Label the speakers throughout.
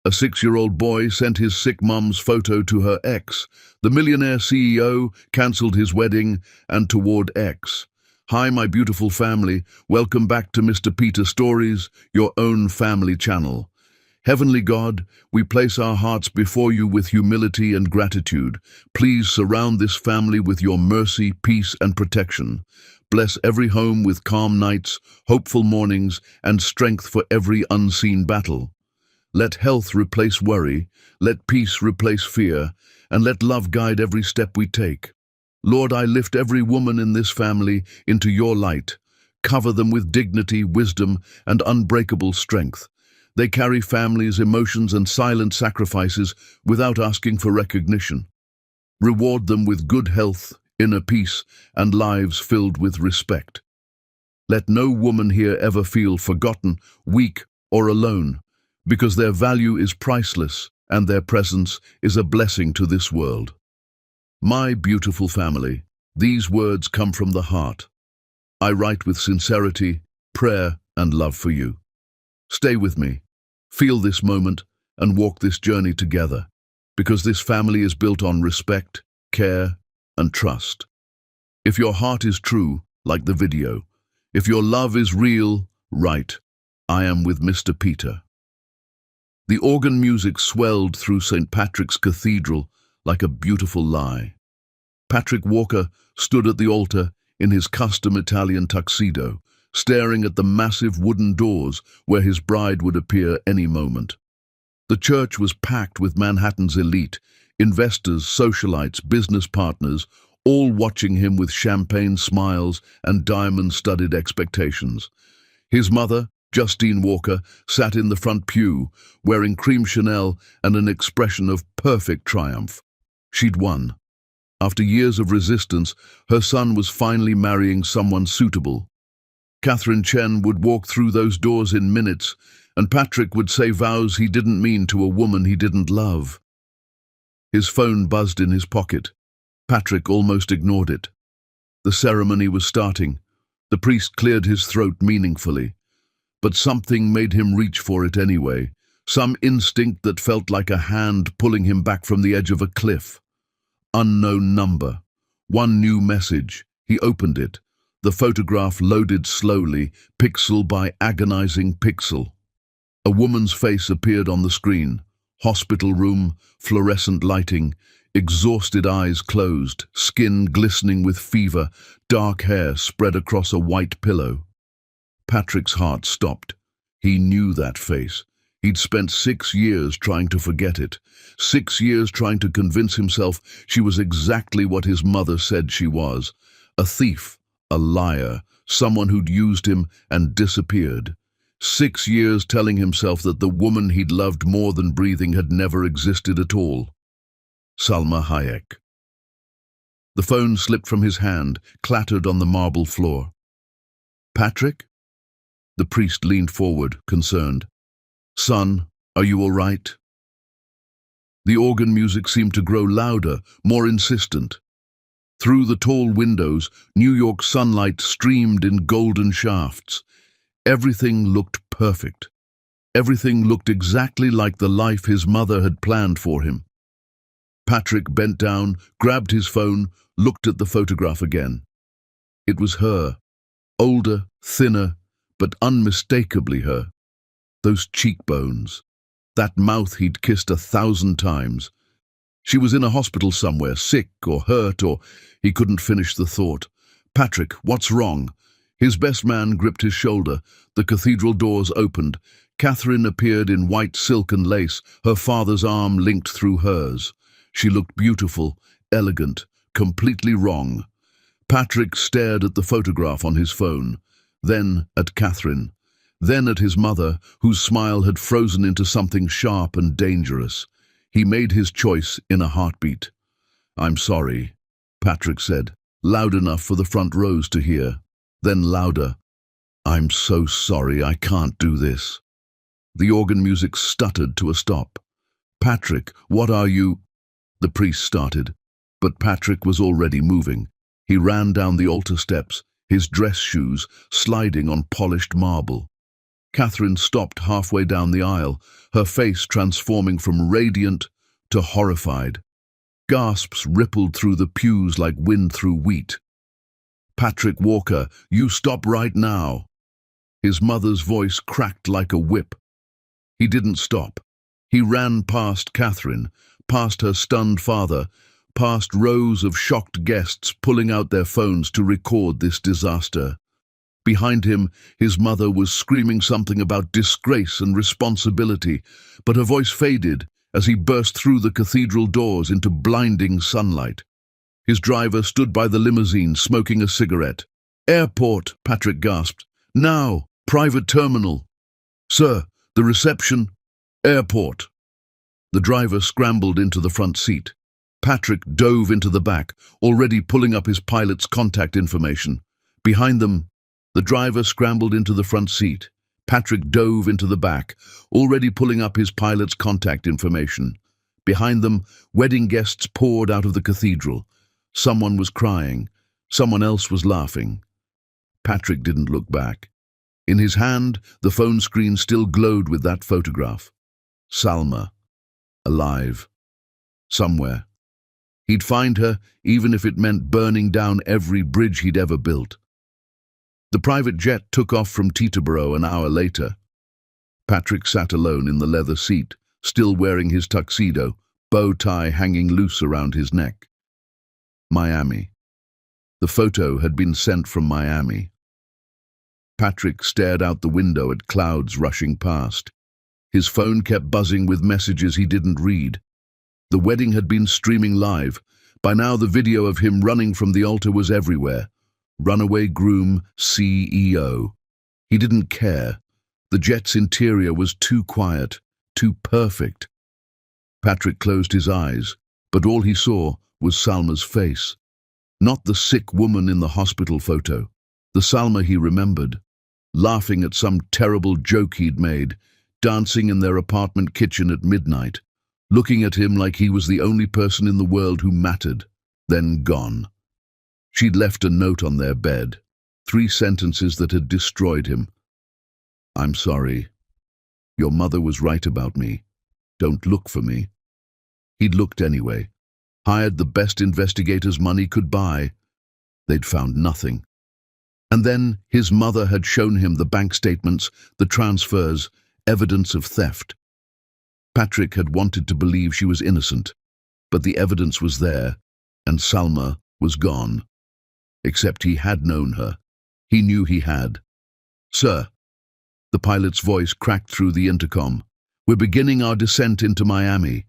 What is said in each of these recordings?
Speaker 1: A 6-year-old boy sent his sick mum's photo to her ex. The millionaire CEO cancelled his wedding and toward ex. Hi, my beautiful family. Welcome back to Mr. Peter Stories, your own family channel. Heavenly God, we place our hearts before you with humility and gratitude. Please surround this family with your mercy, peace, and protection. Bless every home with calm nights, hopeful mornings, and strength for every unseen battle. Let health replace worry, let peace replace fear, and let love guide every step we take. Lord, I lift every woman in this family into your light. Cover them with dignity, wisdom, and unbreakable strength. They carry families, emotions, and silent sacrifices without asking for recognition. Reward them with good health, inner peace, and lives filled with respect. Let no woman here ever feel forgotten, weak, or alone, because their value is priceless and their presence is a blessing to this world. My beautiful family, these words come from the heart. I write with sincerity, prayer, and love for you. Stay with me, feel this moment, and walk this journey together, because this family is built on respect, care, and trust. If your heart is true, like the video, if your love is real, write, I am with Mr. Peter. The organ music swelled through St. Patrick's Cathedral like a beautiful lie. Patrick Walker stood at the altar in his custom Italian tuxedo, staring at the massive wooden doors where his bride would appear any moment. The church was packed with Manhattan's elite, investors, socialites, business partners, all watching him with champagne smiles and diamond-studded expectations. His mother, Justine Walker, sat in the front pew, wearing cream Chanel and an expression of perfect triumph. She'd won. After years of resistance, her son was finally marrying someone suitable. Catherine Chen would walk through those doors in minutes, and Patrick would say vows he didn't mean to a woman he didn't love. His phone buzzed in his pocket. Patrick almost ignored it. The ceremony was starting. The priest cleared his throat meaningfully. But something made him reach for it anyway, some instinct that felt like a hand pulling him back from the edge of a cliff. Unknown number. One new message. He opened it. The photograph loaded slowly, pixel by agonizing pixel. A woman's face appeared on the screen. Hospital room, fluorescent lighting, exhausted eyes closed, skin glistening with fever, dark hair spread across a white pillow. Patrick's heart stopped. He knew that face. He'd spent 6 years trying to forget it. 6 years trying to convince himself she was exactly what his mother said she was. A thief, a liar, someone who'd used him and disappeared. 6 years telling himself that the woman he'd loved more than breathing had never existed at all. Salma Hayek. The phone slipped from his hand, clattered on the marble floor. Patrick? The priest leaned forward, concerned. Son, are you all right? The organ music seemed to grow louder, more insistent. Through the tall windows, New York sunlight streamed in golden shafts. Everything looked perfect. Everything looked exactly like the life his mother had planned for him. Patrick bent down, grabbed his phone, looked at the photograph again. It was her, older, thinner, but unmistakably her. Those cheekbones, that mouth he'd kissed 1,000 times. She was in a hospital somewhere, sick or hurt, or he couldn't finish the thought. Patrick, what's wrong? His best man gripped his shoulder. The cathedral doors opened. Catherine appeared in white silk and lace, her father's arm linked through hers. She looked beautiful, elegant, completely wrong. Patrick stared at the photograph on his phone, then at Catherine, then at his mother, whose smile had frozen into something sharp and dangerous. He made his choice in a heartbeat. I'm sorry, Patrick said, loud enough for the front rows to hear. Then louder. I'm so sorry, I can't do this. The organ music stuttered to a stop. Patrick, what are you? The priest started, but Patrick was already moving. He ran down the altar steps, his dress shoes sliding on polished marble. Catherine stopped halfway down the aisle, her face transforming from radiant to horrified. Gasps rippled through the pews like wind through wheat. "Patrick Walker, you stop right now." His mother's voice cracked like a whip. He didn't stop. He ran past Catherine, past her stunned father, past rows of shocked guests pulling out their phones to record this disaster. Behind him, his mother was screaming something about disgrace and responsibility, but her voice faded as he burst through the cathedral doors into blinding sunlight. His driver stood by the limousine, smoking a cigarette. "Airport," Patrick gasped. "Now, private terminal." "Sir, the reception." "Airport." The driver scrambled into the front seat. Patrick dove into the back, already pulling up his pilot's contact information. Behind them, the driver scrambled into the front seat. Patrick dove into the back, already pulling up his pilot's contact information. Behind them, wedding guests poured out of the cathedral. Someone was crying. Someone else was laughing. Patrick didn't look back. In his hand, the phone screen still glowed with that photograph. Salma. Alive. Somewhere. He'd find her, even if it meant burning down every bridge he'd ever built. The private jet took off from Teterboro an hour later. Patrick sat alone in the leather seat, still wearing his tuxedo, bow tie hanging loose around his neck. Miami. The photo had been sent from Miami. Patrick stared out the window at clouds rushing past. His phone kept buzzing with messages he didn't read. The wedding had been streaming live. By now the video of him running from the altar was everywhere. Runaway groom, CEO. He didn't care. The jet's interior was too quiet, too perfect. Patrick closed his eyes, but all he saw was Salma's face. Not the sick woman in the hospital photo. The Salma he remembered, laughing at some terrible joke he'd made, dancing in their apartment kitchen at midnight, looking at him like he was the only person in the world who mattered, then gone. She'd left a note on their bed, 3 sentences that had destroyed him. "I'm sorry. Your mother was right about me. Don't look for me." He'd looked anyway, hired the best investigators money could buy. They'd found nothing. And then his mother had shown him the bank statements, the transfers, evidence of theft. Patrick had wanted to believe she was innocent, but the evidence was there, and Salma was gone. Except he had known her. He knew he had. "Sir," the pilot's voice cracked through the intercom, "we're beginning our descent into Miami."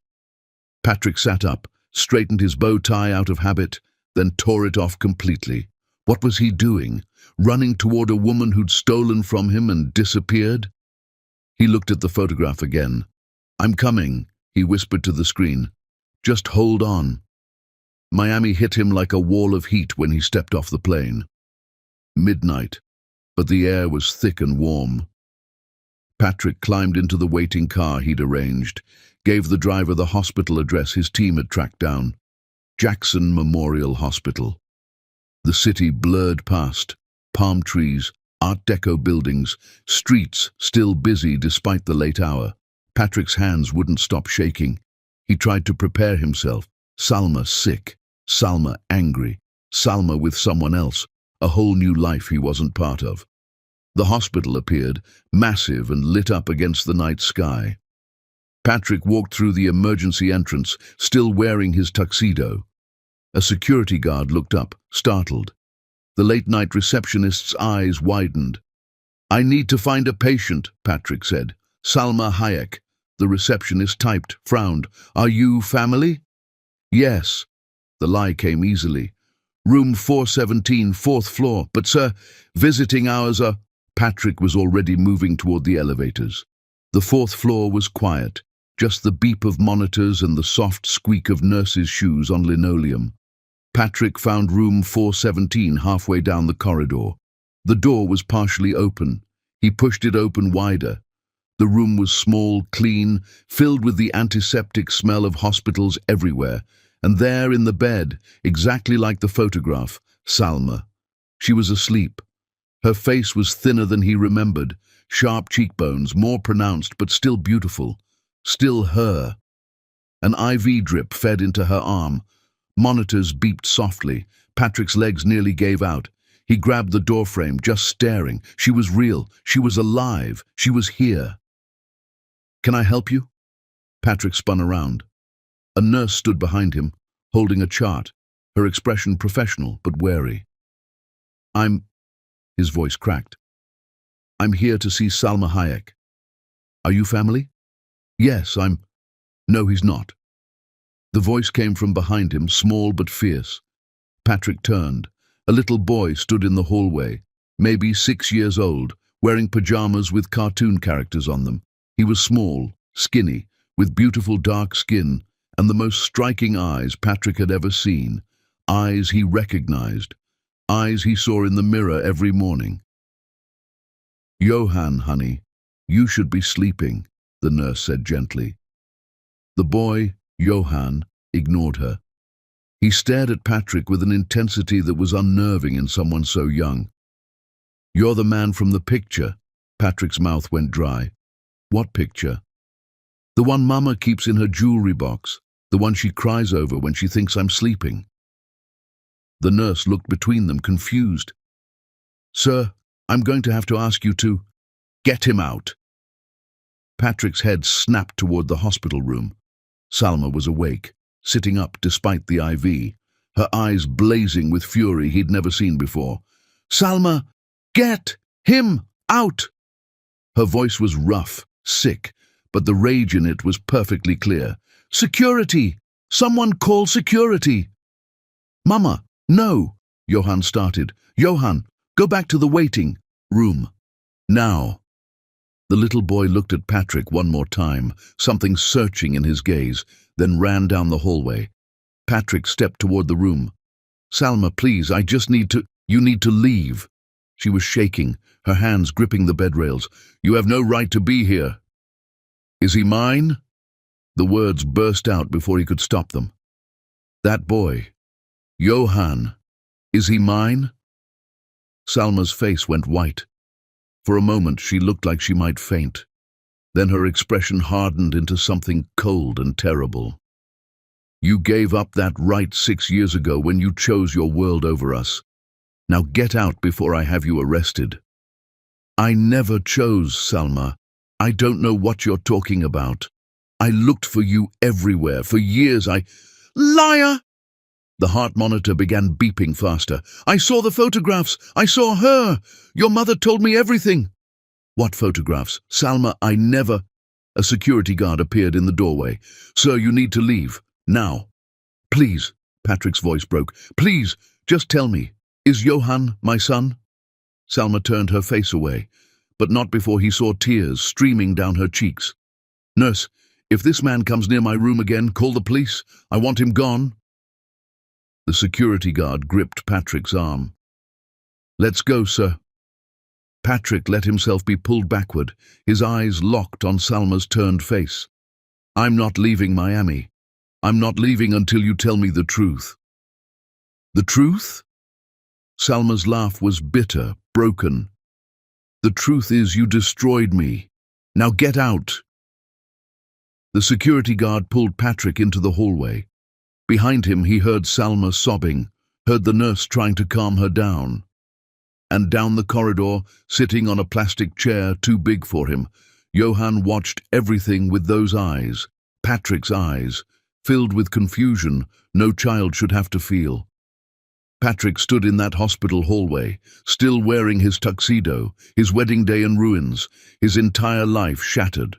Speaker 1: Patrick sat up, straightened his bow tie out of habit, then tore it off completely. What was he doing? Running toward a woman who'd stolen from him and disappeared? He looked at the photograph again. "I'm coming," he whispered to the screen. "Just hold on." Miami hit him like a wall of heat when he stepped off the plane. Midnight, but the air was thick and warm. Patrick climbed into the waiting car he'd arranged, gave the driver the hospital address his team had tracked down. Jackson Memorial Hospital. The city blurred past, palm trees, Art Deco buildings, streets still busy despite the late hour. Patrick's hands wouldn't stop shaking. He tried to prepare himself. Salma sick, Salma angry, Salma with someone else, a whole new life he wasn't part of. The hospital appeared, massive and lit up against the night sky. Patrick walked through the emergency entrance, still wearing his tuxedo. A security guard looked up, startled. The late-night receptionist's eyes widened. "I need to find a patient," Patrick said. "Salma Hayek." The receptionist typed, frowned. "Are you family?" "Yes." The lie came easily. "Room 417, 4th floor. But sir, visiting hours are—" Patrick was already moving toward the elevators. The 4th floor was quiet, just the beep of monitors and the soft squeak of nurses' shoes on linoleum. Patrick found room 417 halfway down the corridor. The door was partially open. He pushed it open wider. The room was small, clean, filled with the antiseptic smell of hospitals everywhere. And there in the bed, exactly like the photograph, Salma. She was asleep. Her face was thinner than he remembered, sharp cheekbones, more pronounced but still beautiful. Still her. An IV drip fed into her arm. Monitors beeped softly. Patrick's legs nearly gave out. He grabbed the doorframe, just staring. She was real. She was alive. She was here. "Can I help you?" Patrick spun around. A nurse stood behind him, holding a chart, her expression professional but wary. His voice cracked. "I'm here to see Salma Hayek." "Are you family?" "Yes, No, he's not." The voice came from behind him, small but fierce. Patrick turned. A little boy stood in the hallway, maybe 6 years old, wearing pajamas with cartoon characters on them. He was small, skinny, with beautiful dark skin and the most striking eyes Patrick had ever seen. Eyes he recognized. Eyes he saw in the mirror every morning. "Johan, honey, you should be sleeping," the nurse said gently. The boy, Johan, ignored her. He stared at Patrick with an intensity that was unnerving in someone so young. "You're the man from the picture." Patrick's mouth went dry. "What picture?" "The one Mama keeps in her jewelry box, the one she cries over when she thinks I'm sleeping." The nurse looked between them, confused. "Sir, I'm going to have to ask you to get him out." Patrick's head snapped toward the hospital room. Salma was awake, sitting up despite the IV, her eyes blazing with fury he'd never seen before. "Salma, get him out!" Her voice was rough, sick, but the rage in it was perfectly clear. "Security! Someone call security!" "Mama, no!" Johan started. "Johan, go back to the waiting room. Now!" The little boy looked at Patrick one more time, something searching in his gaze, then ran down the hallway. Patrick stepped toward the room. "Salma, please, You need to leave." She was shaking, her hands gripping the bed rails. "You have no right to be here." "Is he mine?" The words burst out before he could stop them. "That boy, Johan, is he mine?" Salma's face went white. For a moment she looked like she might faint. Then her expression hardened into something cold and terrible. "You gave up that right 6 years ago when you chose your world over us. Now get out before I have you arrested." "I never chose, Salma. I don't know what you're talking about. I looked for you everywhere. For years Liar! The heart monitor began beeping faster. "I saw the photographs. I saw her. Your mother told me everything." "What photographs? Salma, I never—" A security guard appeared in the doorway. "Sir, you need to leave. Now." "Please," Patrick's voice broke. "Please, just tell me, is Johan my son?" Salma turned her face away, but not before he saw tears streaming down her cheeks. "Nurse, if this man comes near my room again, call the police. I want him gone." The security guard gripped Patrick's arm. "Let's go, sir." Patrick let himself be pulled backward, his eyes locked on Salma's turned face. "I'm not leaving Miami. I'm not leaving until you tell me the truth." "The truth?" Salma's laugh was bitter, broken. "The truth is you destroyed me. Now get out." The security guard pulled Patrick into the hallway. Behind him he heard Salma sobbing, heard the nurse trying to calm her down. And down the corridor, sitting on a plastic chair too big for him, Johan watched everything with those eyes, Patrick's eyes, filled with confusion no child should have to feel. Patrick stood in that hospital hallway, still wearing his tuxedo, his wedding day in ruins, his entire life shattered.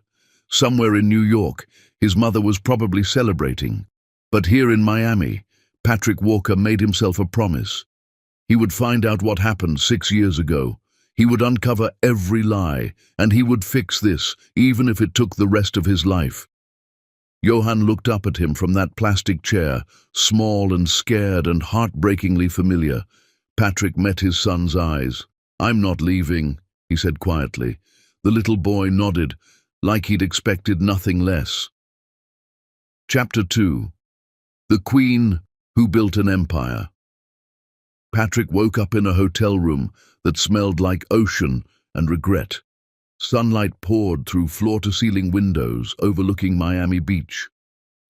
Speaker 1: Somewhere in New York, his mother was probably celebrating. But here in Miami, Patrick Walker made himself a promise. He would find out what happened 6 years ago. He would uncover every lie, and he would fix this, even if it took the rest of his life. Johan looked up at him from that plastic chair, small and scared and heartbreakingly familiar. Patrick met his son's eyes. "I'm not leaving," he said quietly. The little boy nodded, like he'd expected nothing less. Chapter 2. The Queen Who Built an Empire. Patrick woke up in a hotel room that smelled like ocean and regret. Sunlight poured through floor-to-ceiling windows overlooking Miami Beach.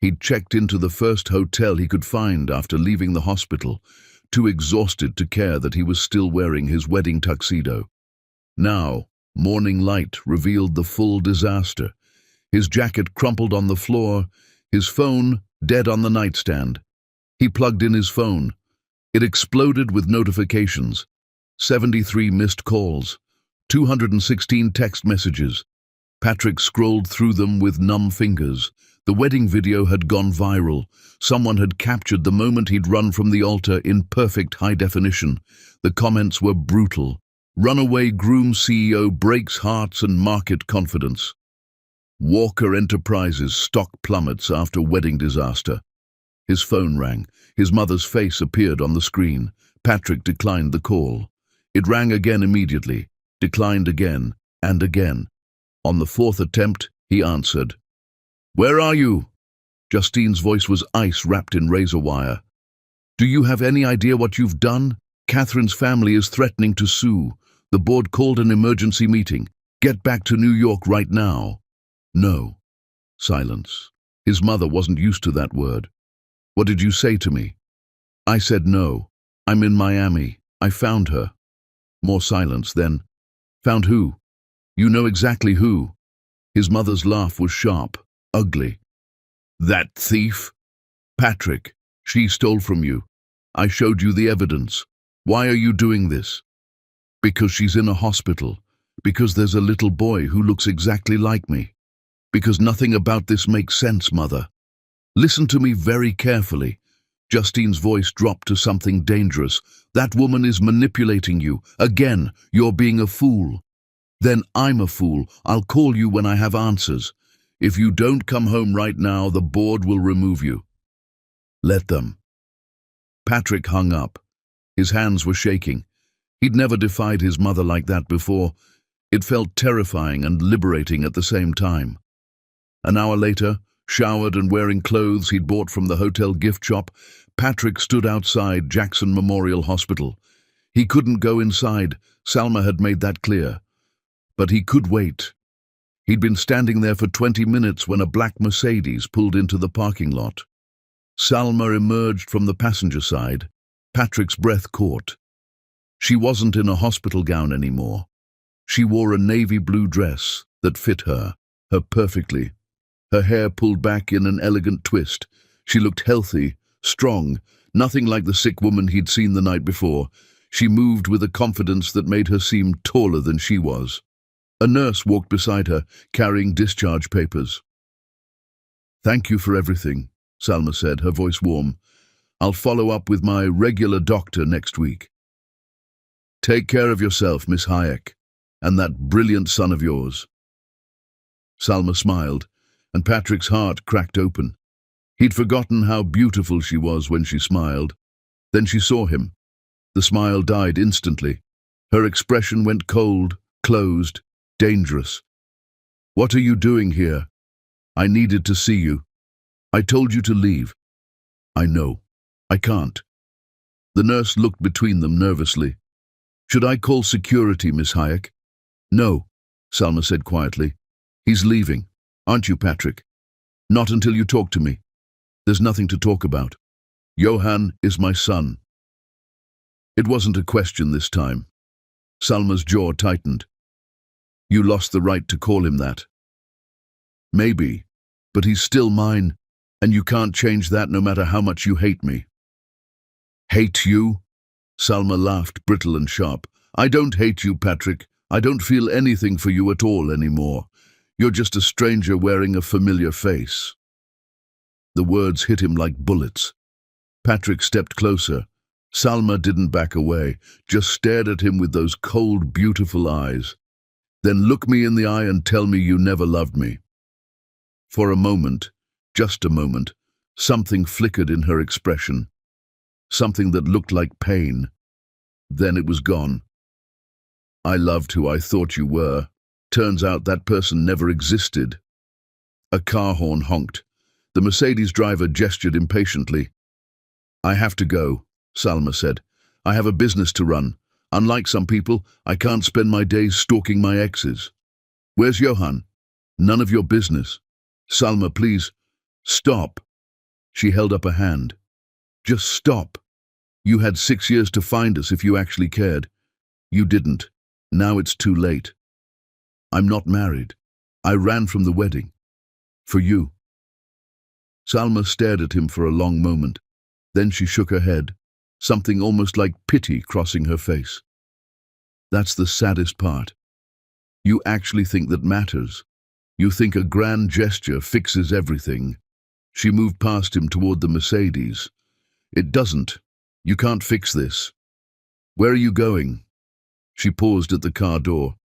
Speaker 1: He'd checked into the first hotel he could find after leaving the hospital, too exhausted to care that he was still wearing his wedding tuxedo. Now, morning light revealed the full disaster. His jacket crumpled on the floor, his phone dead on the nightstand. He plugged in his phone. It exploded with notifications. 73 missed calls, 216 text messages. Patrick scrolled through them with numb fingers. The wedding video had gone viral. Someone had captured the moment he'd run from the altar in perfect high definition. The comments were brutal. Runaway groom CEO breaks hearts and market confidence. Walker Enterprises stock plummets after wedding disaster. His phone rang. His mother's face appeared on the screen. Patrick declined the call. It rang again immediately, declined again, and again. On the fourth attempt, he answered. "Where are you?" Justine's voice was ice wrapped in razor wire. "Do you have any idea what you've done? Catherine's family is threatening to sue. The board called an emergency meeting. Get back to New York right now." "No." Silence. His mother wasn't used to that word. "What did you say to me?" "I said no. I'm in Miami. I found her." More silence, then, "Found who?" "You know exactly who." His mother's laugh was sharp, ugly. "That thief?" "Patrick, she stole from you. I showed you the evidence. Why are you doing this?" "Because she's in a hospital. Because there's a little boy who looks exactly like me. Because nothing about this makes sense, Mother. Listen to me very carefully." Justine's voice dropped to something dangerous. "That woman is manipulating you. Again, you're being a fool." "Then I'm a fool. I'll call you when I have answers. If you don't come home right now, the board will remove you." "Let them." Patrick hung up. His hands were shaking. He'd never defied his mother like that before. It felt terrifying and liberating at the same time. An hour later, showered and wearing clothes he'd bought from the hotel gift shop, Patrick stood outside Jackson Memorial Hospital. He couldn't go inside. Salma had made that clear. But he could wait. He'd been standing there for 20 minutes when a black Mercedes pulled into the parking lot. Salma emerged from the passenger side. Patrick's breath caught. She wasn't in a hospital gown anymore. She wore a navy blue dress that fit her perfectly. Her hair pulled back in an elegant twist. She looked healthy, strong, nothing like the sick woman he'd seen the night before. She moved with a confidence that made her seem taller than she was. A nurse walked beside her, carrying discharge papers. "Thank you for everything," Salma said, her voice warm. "I'll follow up with my regular doctor next week." "Take care of yourself, Miss Hayek, and that brilliant son of yours." Salma smiled, and Patrick's heart cracked open. He'd forgotten how beautiful she was when she smiled. Then she saw him. The smile died instantly. Her expression went cold, closed, dangerous. "What are you doing here? I needed to see you. I told you to leave." "I know. I can't." The nurse looked between them nervously. "Should I call security, Miss Hayek?" "No," Salma said quietly. "He's leaving. Aren't you, Patrick?" "Not until you talk to me. There's nothing to talk about. Johan is my son." It wasn't a question this time. Salma's jaw tightened. "You lost the right to call him that." "Maybe, but he's still mine, and you can't change that no matter how much you hate me." "Hate you?" Salma laughed, brittle and sharp. "I don't hate you, Patrick. I don't feel anything for you at all anymore. You're just a stranger wearing a familiar face." The words hit him like bullets. Patrick stepped closer. Salma didn't back away, just stared at him with those cold, beautiful eyes. "Then look me in the eye and tell me you never loved me." For a moment, just a moment, something flickered in her expression. Something that looked like pain. Then it was gone. "I loved who I thought you were. Turns out that person never existed." A car horn honked. The Mercedes driver gestured impatiently. "I have to go," Salma said. "I have a business to run. Unlike some people, I can't spend my days stalking my exes." Where's Johan? None of your business. Salma, please, stop. She held up a hand. Just stop. You had 6 years to find us if you actually cared. You didn't. Now it's too late. I'm not married. I ran from the wedding. For you. Salma stared at him for a long moment. Then she shook her head, something almost like pity crossing her face. That's the saddest part. You actually think that matters. You think a grand gesture fixes everything. She moved past him toward the Mercedes. It doesn't. You can't fix this. Where are you going? She paused at the car door.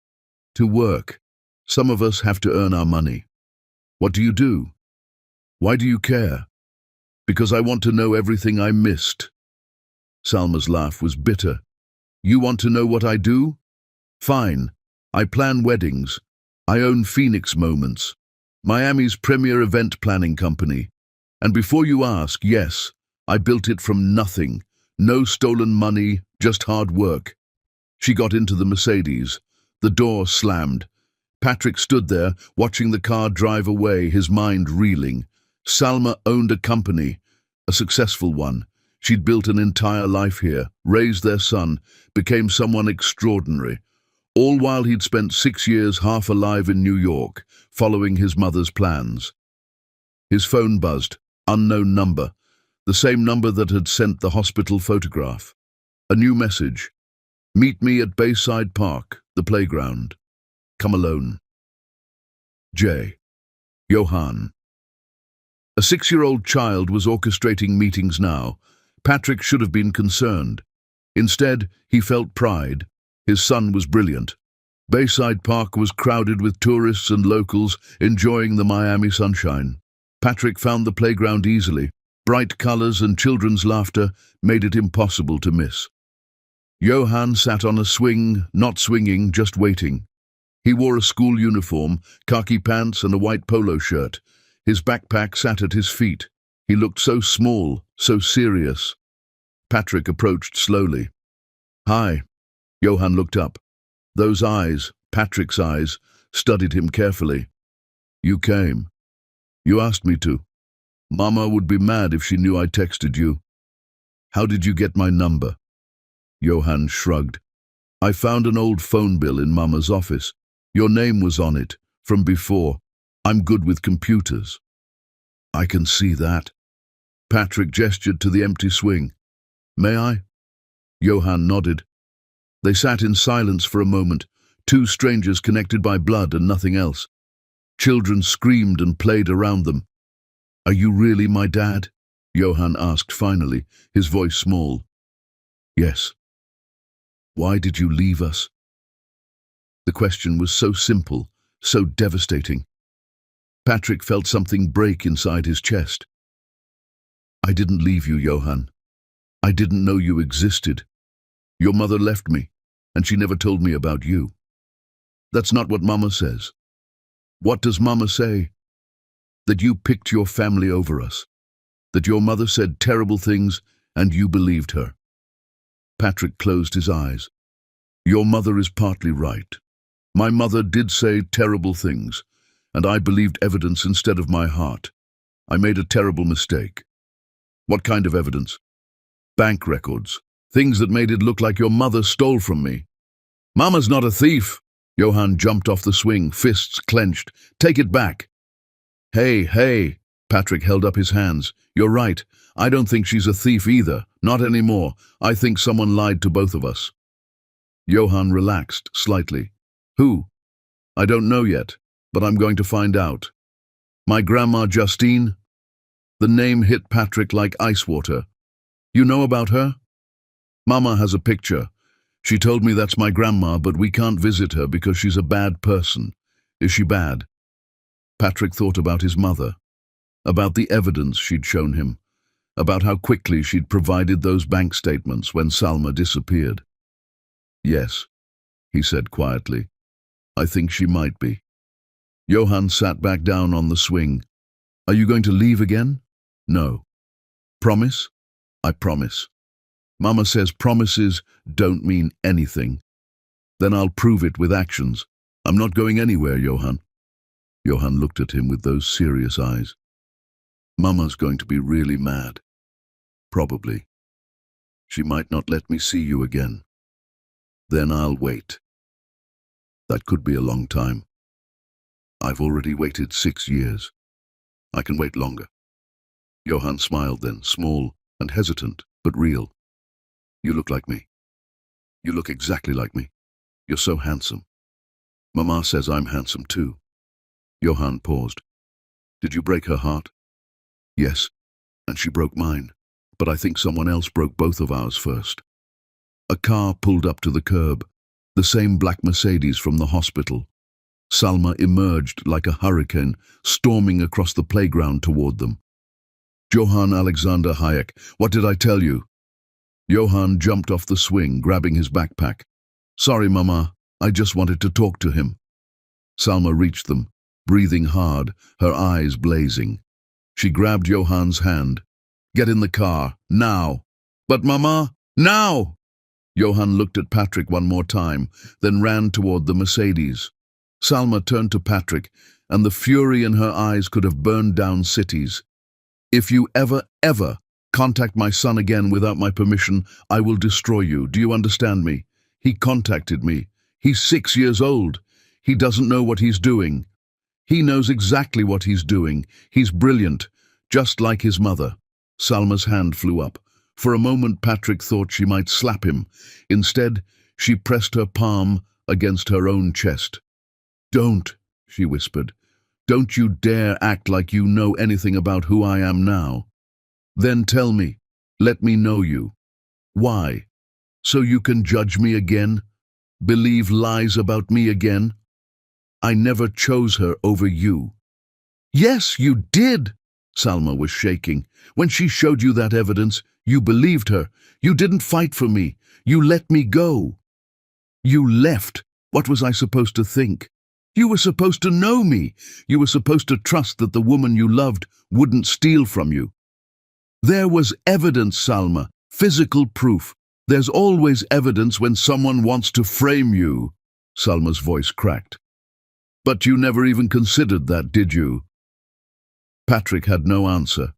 Speaker 1: To work. Some of us have to earn our money. What do you do? Why do you care? Because I want to know everything I missed. Salma's laugh was bitter. You want to know what I do? Fine. I plan weddings. I own Phoenix Moments, Miami's premier event planning company. And before you ask, yes, I built it from nothing. No stolen money, just hard work. She got into the Mercedes. The door slammed. Patrick stood there, watching the car drive away, his mind reeling. Salma owned a company, a successful one. She'd built an entire life here, raised their son, became someone extraordinary. All while he'd spent 6 years half alive in New York, following his mother's plans. His phone buzzed. Unknown number. The same number that had sent the hospital photograph. A new message. Meet me at Bayside Park, the playground. Come alone. J. Johan. A 6-year-old child was orchestrating meetings now. Patrick should have been concerned. Instead, he felt pride. His son was brilliant. Bayside Park was crowded with tourists and locals enjoying the Miami sunshine. Patrick found the playground easily. Bright colors and children's laughter made it impossible to miss. Johan sat on a swing, not swinging, just waiting. He wore a school uniform, khaki pants and a white polo shirt. His backpack sat at his feet. He looked so small, so serious. Patrick approached slowly. Hi. Johan looked up. Those eyes, Patrick's eyes, studied him carefully. You came. You asked me to. Mama would be mad if she knew I texted you. How did you get my number? Johan shrugged. I found an old phone bill in Mama's office. Your name was on it, from before. I'm good with computers. I can see that. Patrick gestured to the empty swing. May I? Johan nodded. They sat in silence for a moment, two strangers connected by blood and nothing else. Children screamed and played around them. Are you really my dad? Johan asked finally, his voice small. Yes. Why did you leave us? The question was so simple, so devastating. Patrick felt something break inside his chest. I didn't leave you, Johan. I didn't know you existed. Your mother left me, and she never told me about you. That's not what Mama says. What does Mama say? That you picked your family over us. That your mother said terrible things, and you believed her. Patrick closed his eyes. Your mother is partly right. My mother did say terrible things, and I believed evidence instead of my heart. I made a terrible mistake. What kind of evidence? Bank records. Things that made it look like your mother stole from me. Mama's not a thief. Johan jumped off the swing, fists clenched. Take it back. Hey. Patrick held up his hands. You're right. I don't think she's a thief either. Not anymore. I think someone lied to both of us. Johan relaxed slightly. Who? I don't know yet, but I'm going to find out. My grandma Justine? The name hit Patrick like ice water. You know about her? Mama has a picture. She told me that's my grandma, but we can't visit her because she's a bad person. Is she bad? Patrick thought about his mother, about the evidence she'd shown him, about how quickly she'd provided those bank statements when Salma disappeared. Yes, he said quietly. I think she might be. Johan sat back down on the swing. Are you going to leave again? No. Promise? I promise. Mama says promises don't mean anything. Then I'll prove it with actions. I'm not going anywhere, Johan. Johan looked at him with those serious eyes. Mama's going to be really mad. Probably. She might not let me see you again. Then I'll wait. That could be a long time. I've already waited 6 years. I can wait longer. Johan smiled then, small and hesitant, but real. You look like me. You look exactly like me. You're so handsome. Mama says I'm handsome too. Johan paused. Did you break her heart? Yes, and she broke mine. But I think someone else broke both of ours first. A car pulled up to the curb, the same black Mercedes from the hospital. Salma emerged like a hurricane, storming across the playground toward them. Johann Alexander Hayek, what did I tell you? Johann jumped off the swing, grabbing his backpack. Sorry, Mama, I just wanted to talk to him. Salma reached them, breathing hard, her eyes blazing. She grabbed Johann's hand. Get in the car, now. But Mama, now! Johann looked at Patrick one more time, then ran toward the Mercedes. Salma turned to Patrick, and the fury in her eyes could have burned down cities. If you ever contact my son again without my permission, I will destroy you. Do you understand me? He contacted me. He's 6 years old. He doesn't know what he's doing. He knows exactly what he's doing. He's brilliant, just like his mother. Salma's hand flew up. For a moment, Patrick thought she might slap him. Instead, she pressed her palm against her own chest. Don't, she whispered. Don't you dare act like you know anything about who I am now. Then tell me. Let me know you. Why? So you can judge me again? Believe lies about me again? I never chose her over you. Yes, you did. Salma was shaking. When she showed you that evidence, you believed her. You didn't fight for me. You let me go. You left. What was I supposed to think? You were supposed to know me. You were supposed to trust that the woman you loved wouldn't steal from you. There was evidence, Salma. Physical proof. There's always evidence when someone wants to frame you. Salma's voice cracked. But you never even considered that, did you? Patrick had no answer.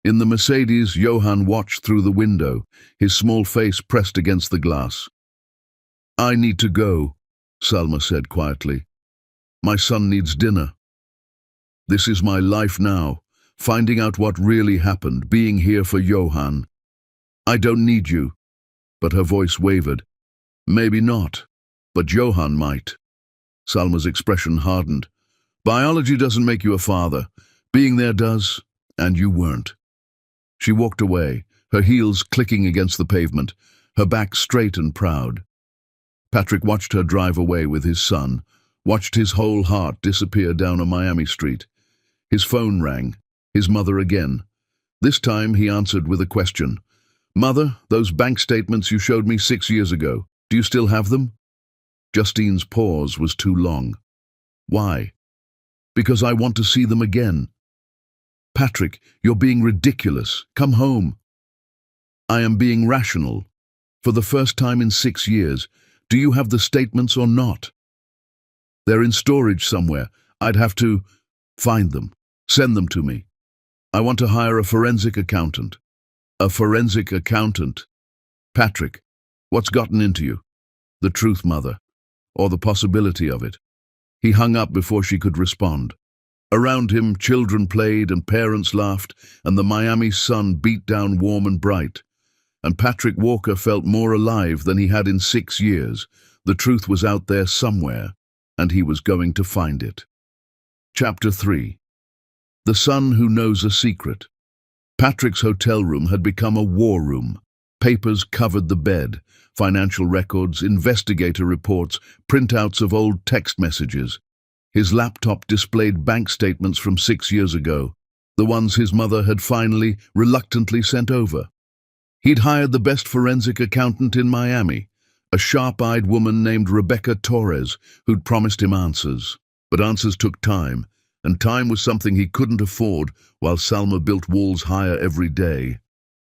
Speaker 1: In the Mercedes, Johann watched through the window, his small face pressed against the glass. I need to go, Salma said quietly. My son needs dinner. This is my life now, finding out what really happened, being here for Johann. I don't need you. But her voice wavered. Maybe not, but Johann might. Salma's expression hardened. Biology doesn't make you a father. Being there does, and you weren't. She walked away, her heels clicking against the pavement, her back straight and proud. Patrick watched her drive away with his son, watched his whole heart disappear down a Miami street. His phone rang, his mother again. This time he answered with a question. Mother, those bank statements you showed me 6 years ago, do you still have them? Justine's pause was too long. Why? Because I want to see them again. Patrick, you're being ridiculous. Come home. I am being rational. For the first time in 6 years, do you have the statements or not? They're in storage somewhere. I'd have to find them. Send them to me. I want to hire a forensic accountant. A forensic accountant. Patrick, what's gotten into you? The truth, Mother, or the possibility of it. He hung up before she could respond. Around him, children played and parents laughed, and the Miami sun beat down warm and bright. And Patrick Walker felt more alive than he had in 6 years. The truth was out there somewhere, and he was going to find it. Chapter 3. The Son Who Knows a Secret. Patrick's hotel room had become a war room. Papers covered the bed, financial records, investigator reports, printouts of old text messages. His laptop displayed bank statements from 6 years ago, the ones his mother had finally, reluctantly sent over. He'd hired the best forensic accountant in Miami, a sharp-eyed woman named Rebecca Torres, who'd promised him answers. But answers took time, and time was something he couldn't afford while Salma built walls higher every day.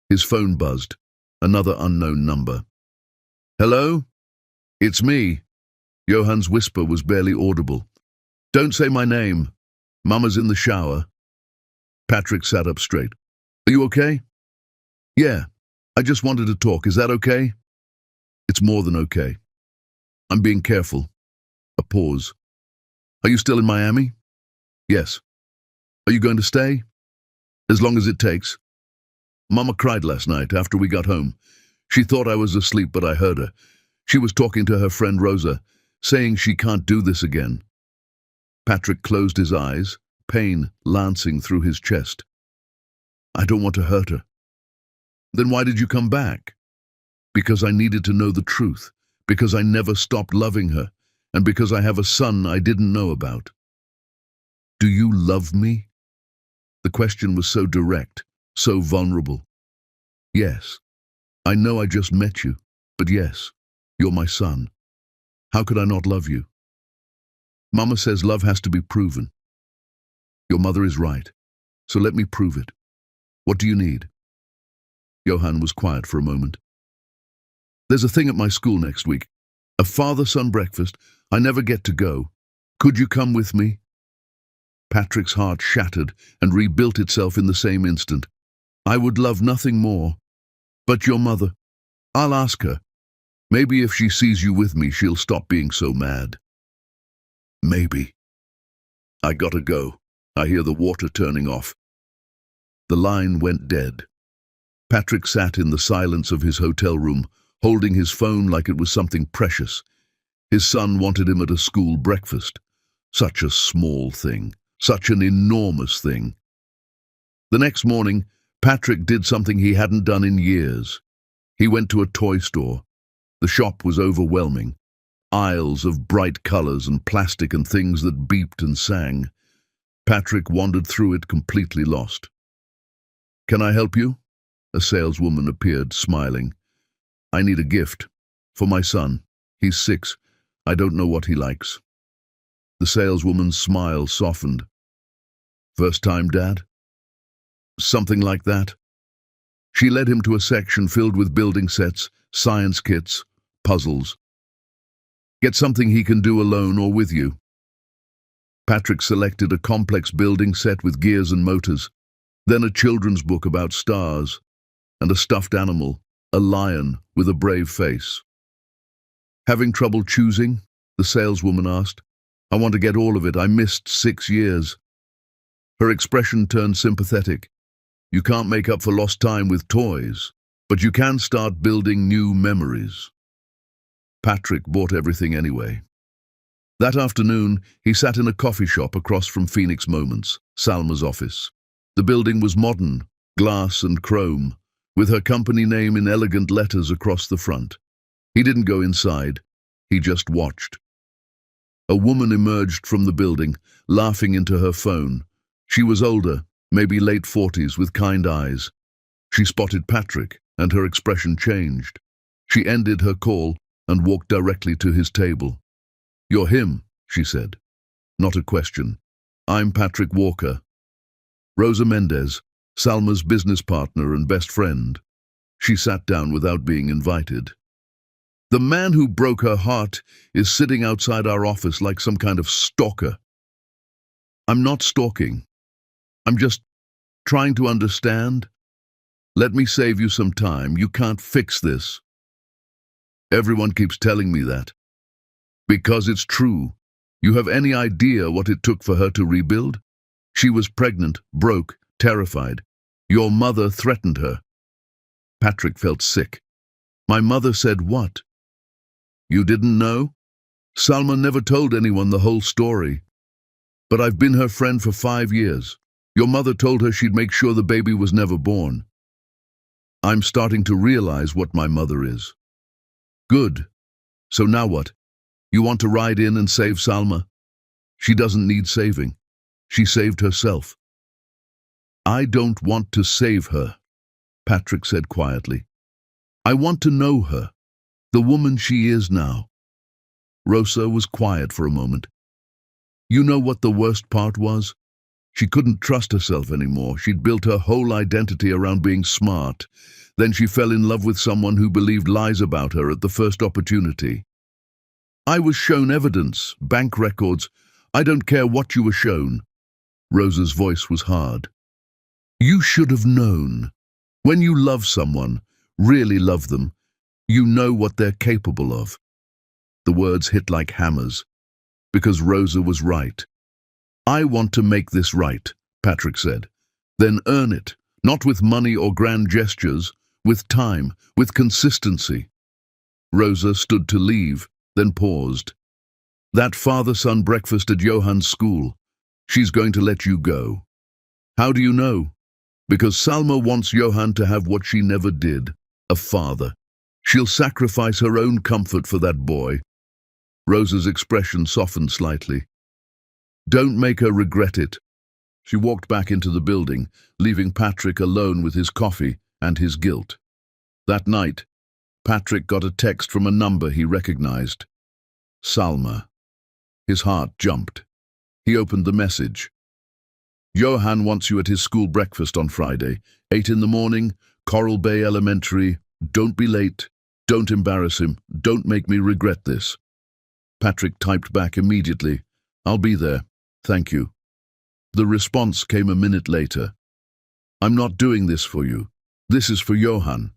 Speaker 1: His phone buzzed, another unknown number. Hello? It's me. Johann's whisper was barely audible. "Don't say my name. Mama's in the shower." Patrick sat up straight. "Are you okay?" "Yeah, I just wanted to talk. Is that okay?" "It's more than okay. I'm being careful." A pause. "Are you still in Miami?" "Yes." "Are you going to stay?" "As long as it takes." "Mama cried last night after we got home. She thought I was asleep, but I heard her. She was talking to her friend Rosa, saying she can't do this again." Patrick closed his eyes, pain lancing through his chest. "I don't want to hurt her." "Then why did you come back?" "Because I needed to know the truth, because I never stopped loving her, and because I have a son I didn't know about." "Do you love me?" The question was so direct, so vulnerable. "Yes. I know I just met you, but yes, you're my son. How could I not love you?" "Mama says love has to be proven." "Your mother is right, so let me prove it. What do you need?" Johann was quiet for a moment. "There's a thing at my school next week. A father-son breakfast. I never get to go. Could you come with me?" Patrick's heart shattered and rebuilt itself in the same instant. "I would love nothing more. But your mother, I'll ask her. Maybe if she sees you with me, she'll stop being so mad." "Maybe." "I gotta go. I hear the water turning off." The line went dead. Patrick sat in the silence of his hotel room, holding his phone like it was something precious. His son wanted him at a school breakfast. Such a small thing. Such an enormous thing. The next morning, Patrick did something he hadn't done in years. He went to a toy store. The shop was overwhelming. Aisles of bright colors and plastic and things that beeped and sang. Patrick wandered through it completely lost. "Can I help you?" A saleswoman appeared, smiling. "I need a gift. For my son. He's 6. I don't know what he likes." The saleswoman's smile softened. "First time, Dad?" "Something like that." She led him to a section filled with building sets, science kits, puzzles. "Get something he can do alone or with you." Patrick selected a complex building set with gears and motors, then a children's book about stars, and a stuffed animal, a lion with a brave face. "Having trouble choosing?" the saleswoman asked. "I want to get all of it. I missed 6 years." Her expression turned sympathetic. "You can't make up for lost time with toys, but you can start building new memories." Patrick bought everything anyway. That afternoon, he sat in a coffee shop across from Phoenix Moments, Salma's office. The building was modern, glass and chrome, with her company name in elegant letters across the front. He didn't go inside. He just watched. A woman emerged from the building, laughing into her phone. She was older, maybe late 40s, with kind eyes. She spotted Patrick, and her expression changed. She ended her call and walked directly to his table. "You're him," she said. Not a question. "I'm Patrick Walker. Rosa Mendez, Salma's business partner and best friend." She sat down without being invited. "The man who broke her heart is sitting outside our office like some kind of stalker." "I'm not stalking. I'm just trying to understand. Let me save you some time. You can't fix this." "Everyone keeps telling me that." "Because it's true. You have any idea what it took for her to rebuild? She was pregnant, broke, terrified. Your mother threatened her." Patrick felt sick. "My mother said what?" "You didn't know?" "Salma never told anyone the whole story. But I've been her friend for 5 years. Your mother told her she'd make sure the baby was never born." "I'm starting to realize what my mother is." "Good. So now what? You want to ride in and save Salma?" "She doesn't need saving. She saved herself." "I don't want to save her," Patrick said quietly. "I want to know her, the woman she is now." Rosa was quiet for a moment. "You know what the worst part was? She couldn't trust herself anymore. She'd built her whole identity around being smart. Then she fell in love with someone who believed lies about her at the first opportunity. I was shown evidence, bank records. I don't care what you were shown. Rosa's voice was hard. You should have known. When you love someone, really love them, you know what they're capable of. The words hit like hammers, because Rosa was right. I want to make this right, Patrick said. Then earn it, not with money or grand gestures, with time, with consistency. Rosa stood to leave, then paused. That father-son breakfast at Johann's school. She's going to let you go. How do you know? Because Salma wants Johann to have what she never did, a father. She'll sacrifice her own comfort for that boy. Rosa's expression softened slightly. Don't make her regret it. She walked back into the building, leaving Patrick alone with his coffee and his guilt. That night, Patrick got a text from a number he recognized. Salma. His heart jumped. He opened the message. Johann wants you at his school breakfast on Friday, 8 in the morning, Coral Bay Elementary. Don't be late. Don't embarrass him. Don't make me regret this. Patrick typed back immediately. I'll be there. Thank you. The response came a minute later. I'm not doing this for you. This is for Johann.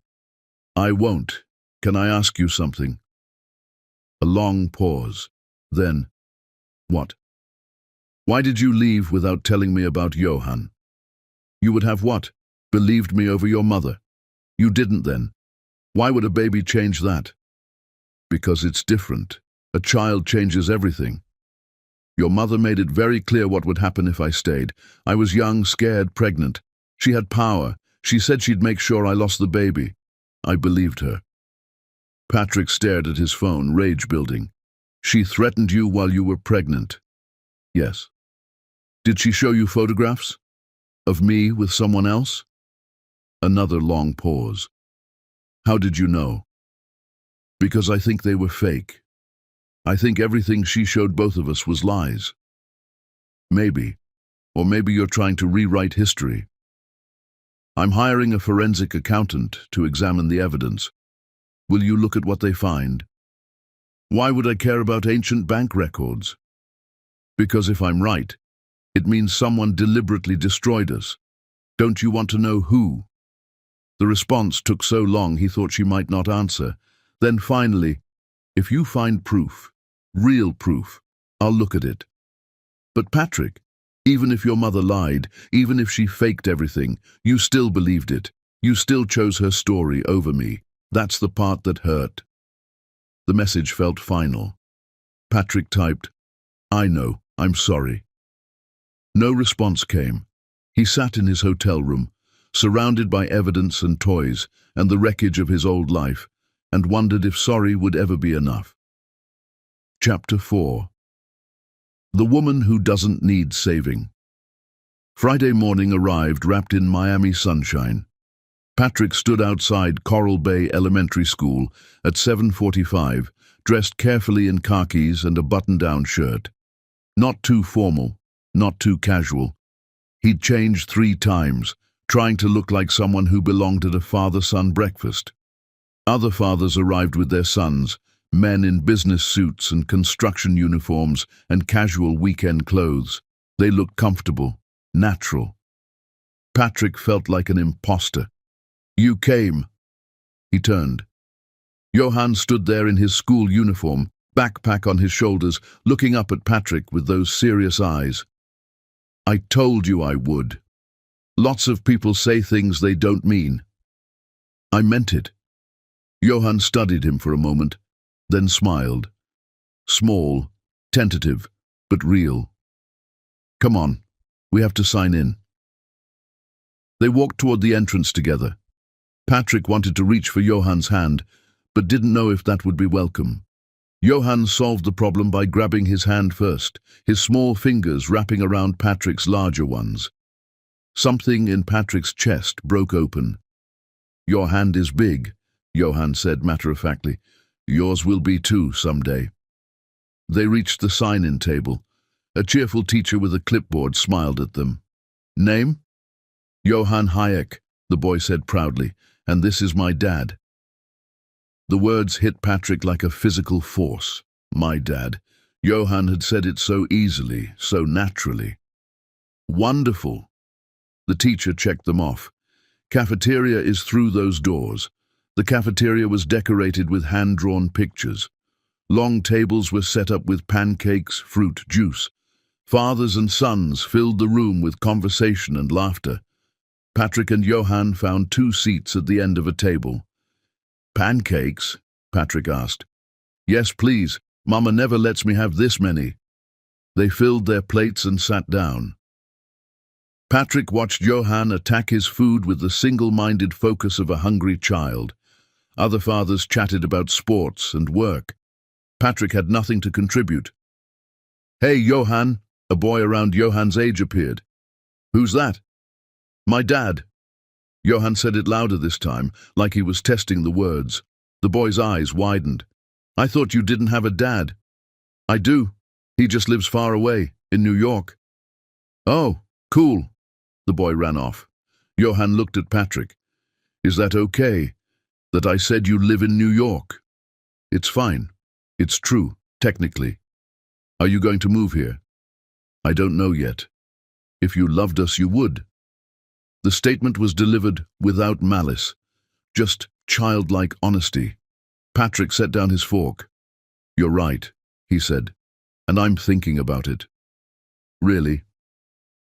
Speaker 1: I won't. Can I ask you something? A long pause. Then, what? Why did you leave without telling me about Johann? You would have what? Believed me over your mother. You didn't then. Why would a baby change that? Because it's different. A child changes everything. Your mother made it very clear what would happen if I stayed. I was young, scared, pregnant. She had power. She said she'd make sure I lost the baby. I believed her. Patrick stared at his phone, rage building. She threatened you while you were pregnant. Yes. Did she show you photographs? Of me with someone else? Another long pause. How did you know? Because I think they were fake. I think everything she showed both of us was lies. Maybe. Or maybe you're trying to rewrite history. I'm hiring a forensic accountant to examine the evidence. Will you look at what they find? Why would I care about ancient bank records? Because if I'm right, it means someone deliberately destroyed us. Don't you want to know who? The response took so long he thought she might not answer. Then finally, if you find proof, real proof, I'll look at it. But Patrick, even if your mother lied, even if she faked everything, you still believed it. You still chose her story over me. That's the part that hurt. The message felt final. Patrick typed, I know, I'm sorry. No response came. He sat in his hotel room, surrounded by evidence and toys and the wreckage of his old life, and wondered if sorry would ever be enough. Chapter 4. The Woman Who Doesn't Need Saving. Friday morning arrived wrapped in Miami sunshine. Patrick stood outside Coral Bay Elementary School at 7:45, dressed carefully in khakis and a button-down shirt. Not too formal, not too casual. He'd changed 3 times, trying to look like someone who belonged at a father-son breakfast. Other fathers arrived with their sons, men in business suits and construction uniforms and casual weekend clothes. They looked comfortable, natural. Patrick felt like an imposter. You came. He turned. Johann stood there in his school uniform, backpack on his shoulders, looking up at Patrick with those serious eyes. I told you I would. Lots of people say things they don't mean. I meant it. Johann studied him for a moment, then smiled. Small, tentative, but real. Come on, we have to sign in. They walked toward the entrance together. Patrick wanted to reach for Johann's hand, but didn't know if that would be welcome. Johann solved the problem by grabbing his hand first, his small fingers wrapping around Patrick's larger ones. Something in Patrick's chest broke open. Your hand is big, Johann said matter-of-factly. Yours will be too someday. They reached the sign-in table. A cheerful teacher with a clipboard smiled at them. Name? Johann Hayek, the boy said proudly, and this is my dad. The words hit Patrick like a physical force. My dad. Johann had said it so easily, so naturally. Wonderful. The teacher checked them off. Cafeteria is through those doors. The cafeteria was decorated with hand-drawn pictures. Long tables were set up with pancakes, fruit, juice. Fathers and sons filled the room with conversation and laughter. Patrick and Johann found 2 seats at the end of a table. Pancakes? Patrick asked. Yes, please. Mama never lets me have this many. They filled their plates and sat down. Patrick watched Johann attack his food with the single-minded focus of a hungry child. Other fathers chatted about sports and work. Patrick had nothing to contribute. Hey, Johann! A boy around Johann's age appeared. Who's that? My dad. Johann said it louder this time, like he was testing the words. The boy's eyes widened. I thought you didn't have a dad. I do. He just lives far away, in New York. Oh, cool. The boy ran off. Johann looked at Patrick. Is that okay? That I said you live in New York? It's fine. It's true, technically. Are you going to move here? I don't know yet. If you loved us, you would. The statement was delivered without malice, just childlike honesty. Patrick set down his fork. You're right, he said, and I'm thinking about it. Really?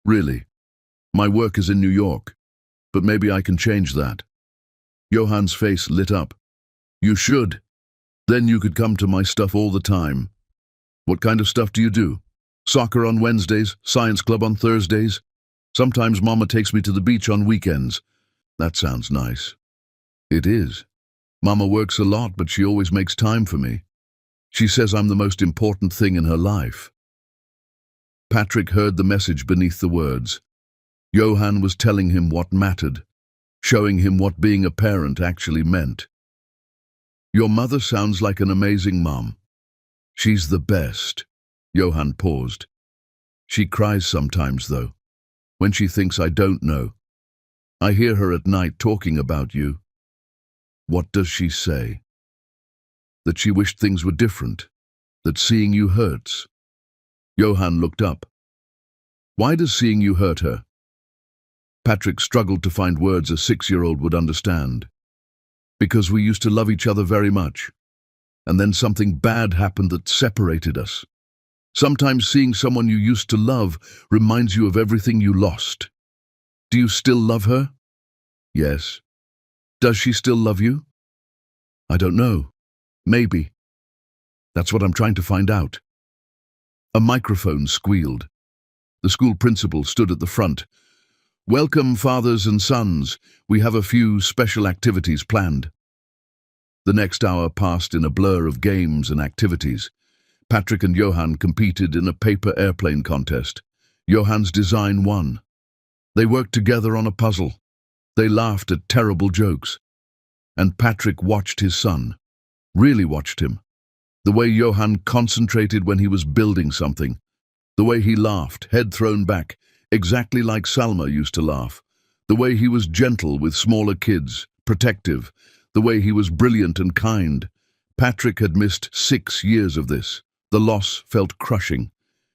Speaker 1: Really? My work is in New York, but maybe I can change that. Johann's face lit up. You should. Then you could come to my stuff all the time. What kind of stuff do you do? Soccer on Wednesdays, science club on Thursdays. Sometimes Mama takes me to the beach on weekends. That sounds nice. It is. Mama works a lot, but she always makes time for me. She says I'm the most important thing in her life. Patrick heard the message beneath the words. Johann was telling him what mattered, showing him what being a parent actually meant. Your mother sounds like an amazing mom. She's the best. Johann paused. She cries sometimes, though, when she thinks I don't know. I hear her at night talking about you. What does she say? That she wished things were different, that seeing you hurts. Johann looked up. Why does seeing you hurt her? Patrick struggled to find words a 6-year-old would understand. Because we used to love each other very much, and then something bad happened that separated us. Sometimes seeing someone you used to love reminds you of everything you lost. Do you still love her? Yes. Does she still love you? I don't know. Maybe. That's what I'm trying to find out. A microphone squealed. The school principal stood at the front. Welcome, fathers and sons. We have a few special activities planned. The next hour passed in a blur of games and activities. Patrick and Johann competed in a paper airplane contest. Johann's design won. They worked together on a puzzle. They laughed at terrible jokes. And Patrick watched his son. Really watched him. The way Johann concentrated when he was building something. The way he laughed, head thrown back, exactly like Salma used to laugh. The way he was gentle with smaller kids, protective. The way he was brilliant and kind. Patrick had missed 6 years of this. The loss felt crushing.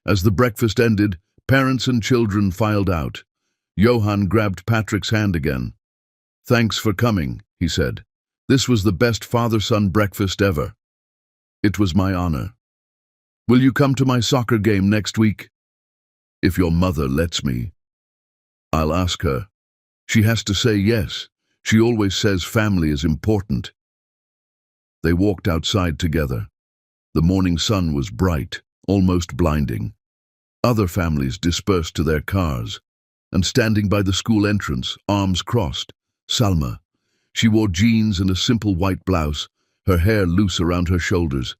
Speaker 1: As the breakfast ended, parents and children filed out. Johann grabbed Patrick's hand again. Thanks for coming, he said. This was the best father-son breakfast ever. It was my honor. Will you come to my soccer game next week? If your mother lets me. I'll ask her. She has to say yes. She always says family is important. They walked outside together. The morning sun was bright, almost blinding. Other families dispersed to their cars, and standing by the school entrance, arms crossed, Salma. She wore jeans and a simple white blouse, her hair loose around her shoulders.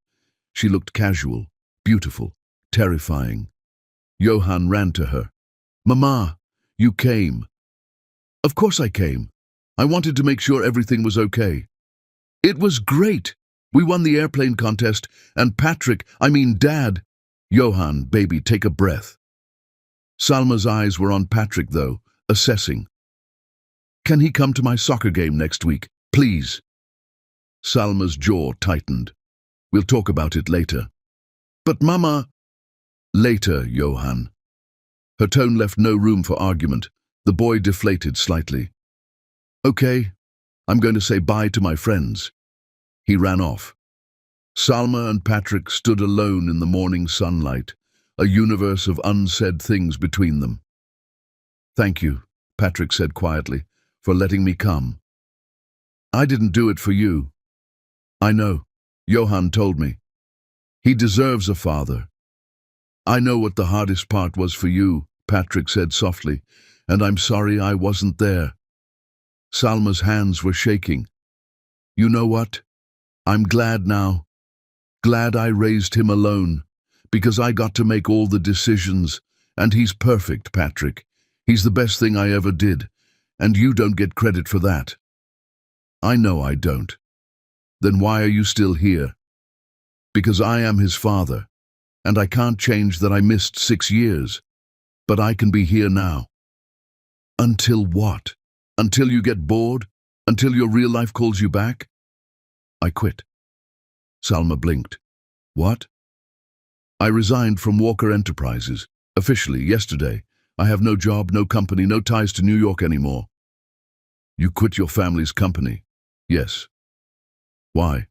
Speaker 1: She looked casual, beautiful, terrifying. Johann ran to her. Mama, you came. Of course I came. I wanted to make sure everything was okay. It was great. We won the airplane contest, and Dad. Johann, baby, take a breath. Salma's eyes were on Patrick, though, assessing. Can he come to my soccer game next week, please? Salma's jaw tightened. We'll talk about it later. But Mama... Later, Johann. Her tone left no room for argument. The boy deflated slightly. Okay, I'm going to say bye to my friends. He ran off. Salma and Patrick stood alone in the morning sunlight, a universe of unsaid things between them. Thank you, Patrick said quietly, for letting me come. I didn't do it for you. I know, Johann told me. He deserves a father. I know what the hardest part was for you, Patrick said softly, and I'm sorry I wasn't there. Salma's hands were shaking. You know what? I'm glad now. Glad I raised him alone, because I got to make all the decisions, and he's perfect, Patrick. He's the best thing I ever did, and you don't get credit for that. I know I don't. Then why are you still here? Because I am his father, and I can't change that I missed 6 years, but I can be here now. Until what? Until you get bored? Until your real life calls you back? I quit. Salma blinked. What? I resigned from Walker Enterprises, officially, yesterday. I have no job, no company, no ties to New York anymore. You quit your family's company? Yes. Why?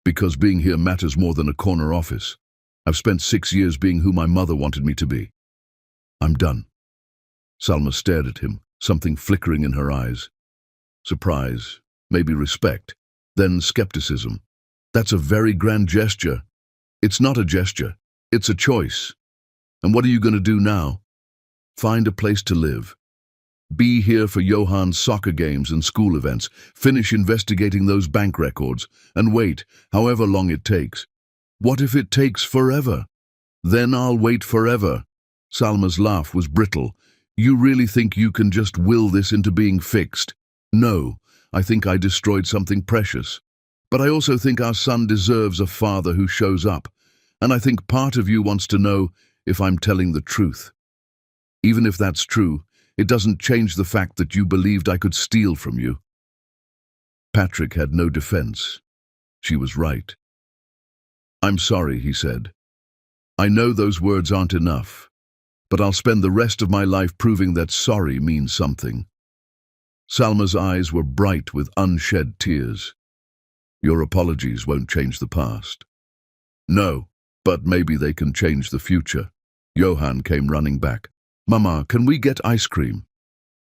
Speaker 1: Because being here matters more than a corner office. I've spent 6 years being who my mother wanted me to be. I'm done. Salma stared at him, something flickering in her eyes. Surprise, maybe respect, then skepticism. That's a very grand gesture. It's not a gesture, it's a choice. And what are you going to do now? Find a place to live. Be here for Johann's soccer games and school events, finish investigating those bank records, and wait, however long it takes. What if it takes forever? Then I'll wait forever. Salma's laugh was brittle. You really think you can just will this into being fixed? No, I think I destroyed something precious. But I also think our son deserves a father who shows up, and I think part of you wants to know if I'm telling the truth. Even if that's true, it doesn't change the fact that you believed I could steal from you. Patrick had no defense. She was right. I'm sorry, he said. I know those words aren't enough, but I'll spend the rest of my life proving that sorry means something. Salma's eyes were bright with unshed tears. Your apologies won't change the past. No, but maybe they can change the future. Johann came running back. Mama, can we get ice cream?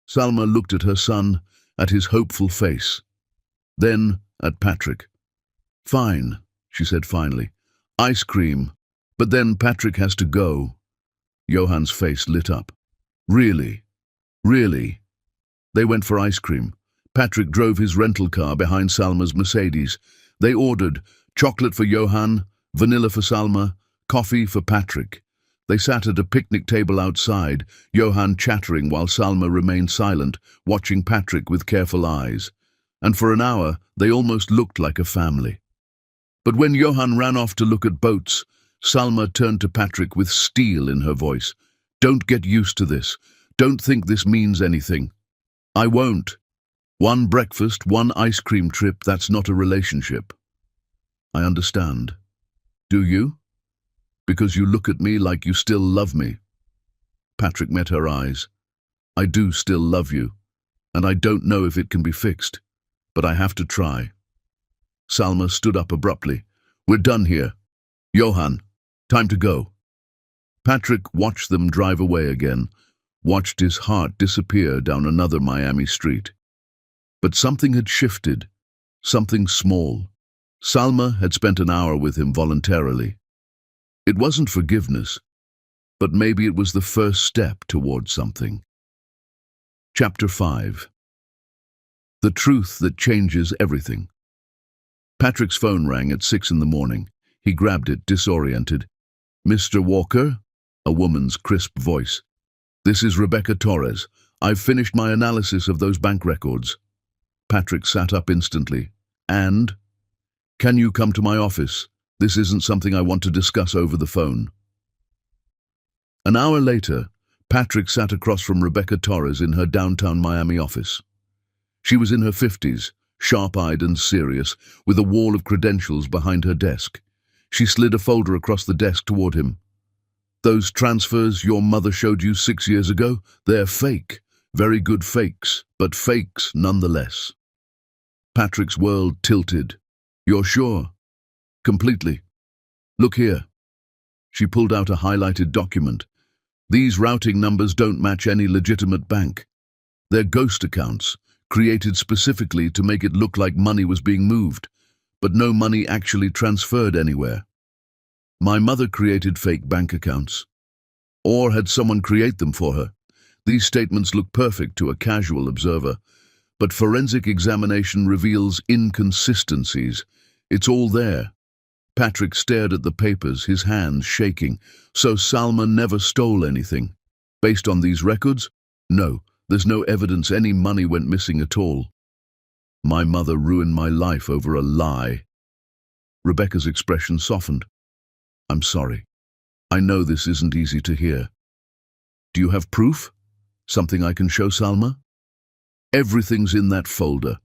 Speaker 1: Salma looked at her son, at his hopeful face. Then at Patrick. Fine, she said finally. Ice cream. But then Patrick has to go. Johann's face lit up. Really? Really? They went for ice cream. Patrick drove his rental car behind Salma's Mercedes. They ordered chocolate for Johann, vanilla for Salma, coffee for Patrick. They sat at a picnic table outside, Johann chattering while Salma remained silent, watching Patrick with careful eyes. And for an hour, they almost looked like a family. But when Johann ran off to look at boats, Salma turned to Patrick with steel in her voice. Don't get used to this. Don't think this means anything. I won't. One breakfast, one ice cream trip, that's not a relationship. I understand. Do you? Because you look at me like you still love me. Patrick met her eyes. I do still love you, and I don't know if it can be fixed, but I have to try. Salma stood up abruptly. We're done here. Johann, time to go. Patrick watched them drive away again, watched his heart disappear down another Miami street. But something had shifted, something small. Salma had spent an hour with him voluntarily. It wasn't forgiveness, but maybe it was the first step towards something. Chapter 5. The truth that changes everything. Patrick's phone rang at 6 in the morning. He grabbed it, disoriented. Mr. Walker? A woman's crisp voice. This is Rebecca Torres. I've finished my analysis of those bank records. Patrick sat up instantly. And? Can you come to my office? This isn't something I want to discuss over the phone. An hour later, Patrick sat across from Rebecca Torres in her downtown Miami office. She was in her 50s, sharp-eyed and serious, with a wall of credentials behind her desk. She slid a folder across the desk toward him. Those transfers your mother showed you 6 years ago, they're fake. Very good fakes, but fakes nonetheless. Patrick's world tilted. You're sure? Completely. Look here. She pulled out a highlighted document. These routing numbers don't match any legitimate bank. They're ghost accounts, created specifically to make it look like money was being moved, but no money actually transferred anywhere. My mother created fake bank accounts. Or had someone create them for her. These statements look perfect to a casual observer, but forensic examination reveals inconsistencies. It's all there. Patrick stared at the papers, his hands shaking. So Salma never stole anything. Based on these records? No, there's no evidence any money went missing at all. My mother ruined my life over a lie. Rebecca's expression softened. I'm sorry. I know this isn't easy to hear. Do you have proof? Something I can show Salma? Everything's in that folder.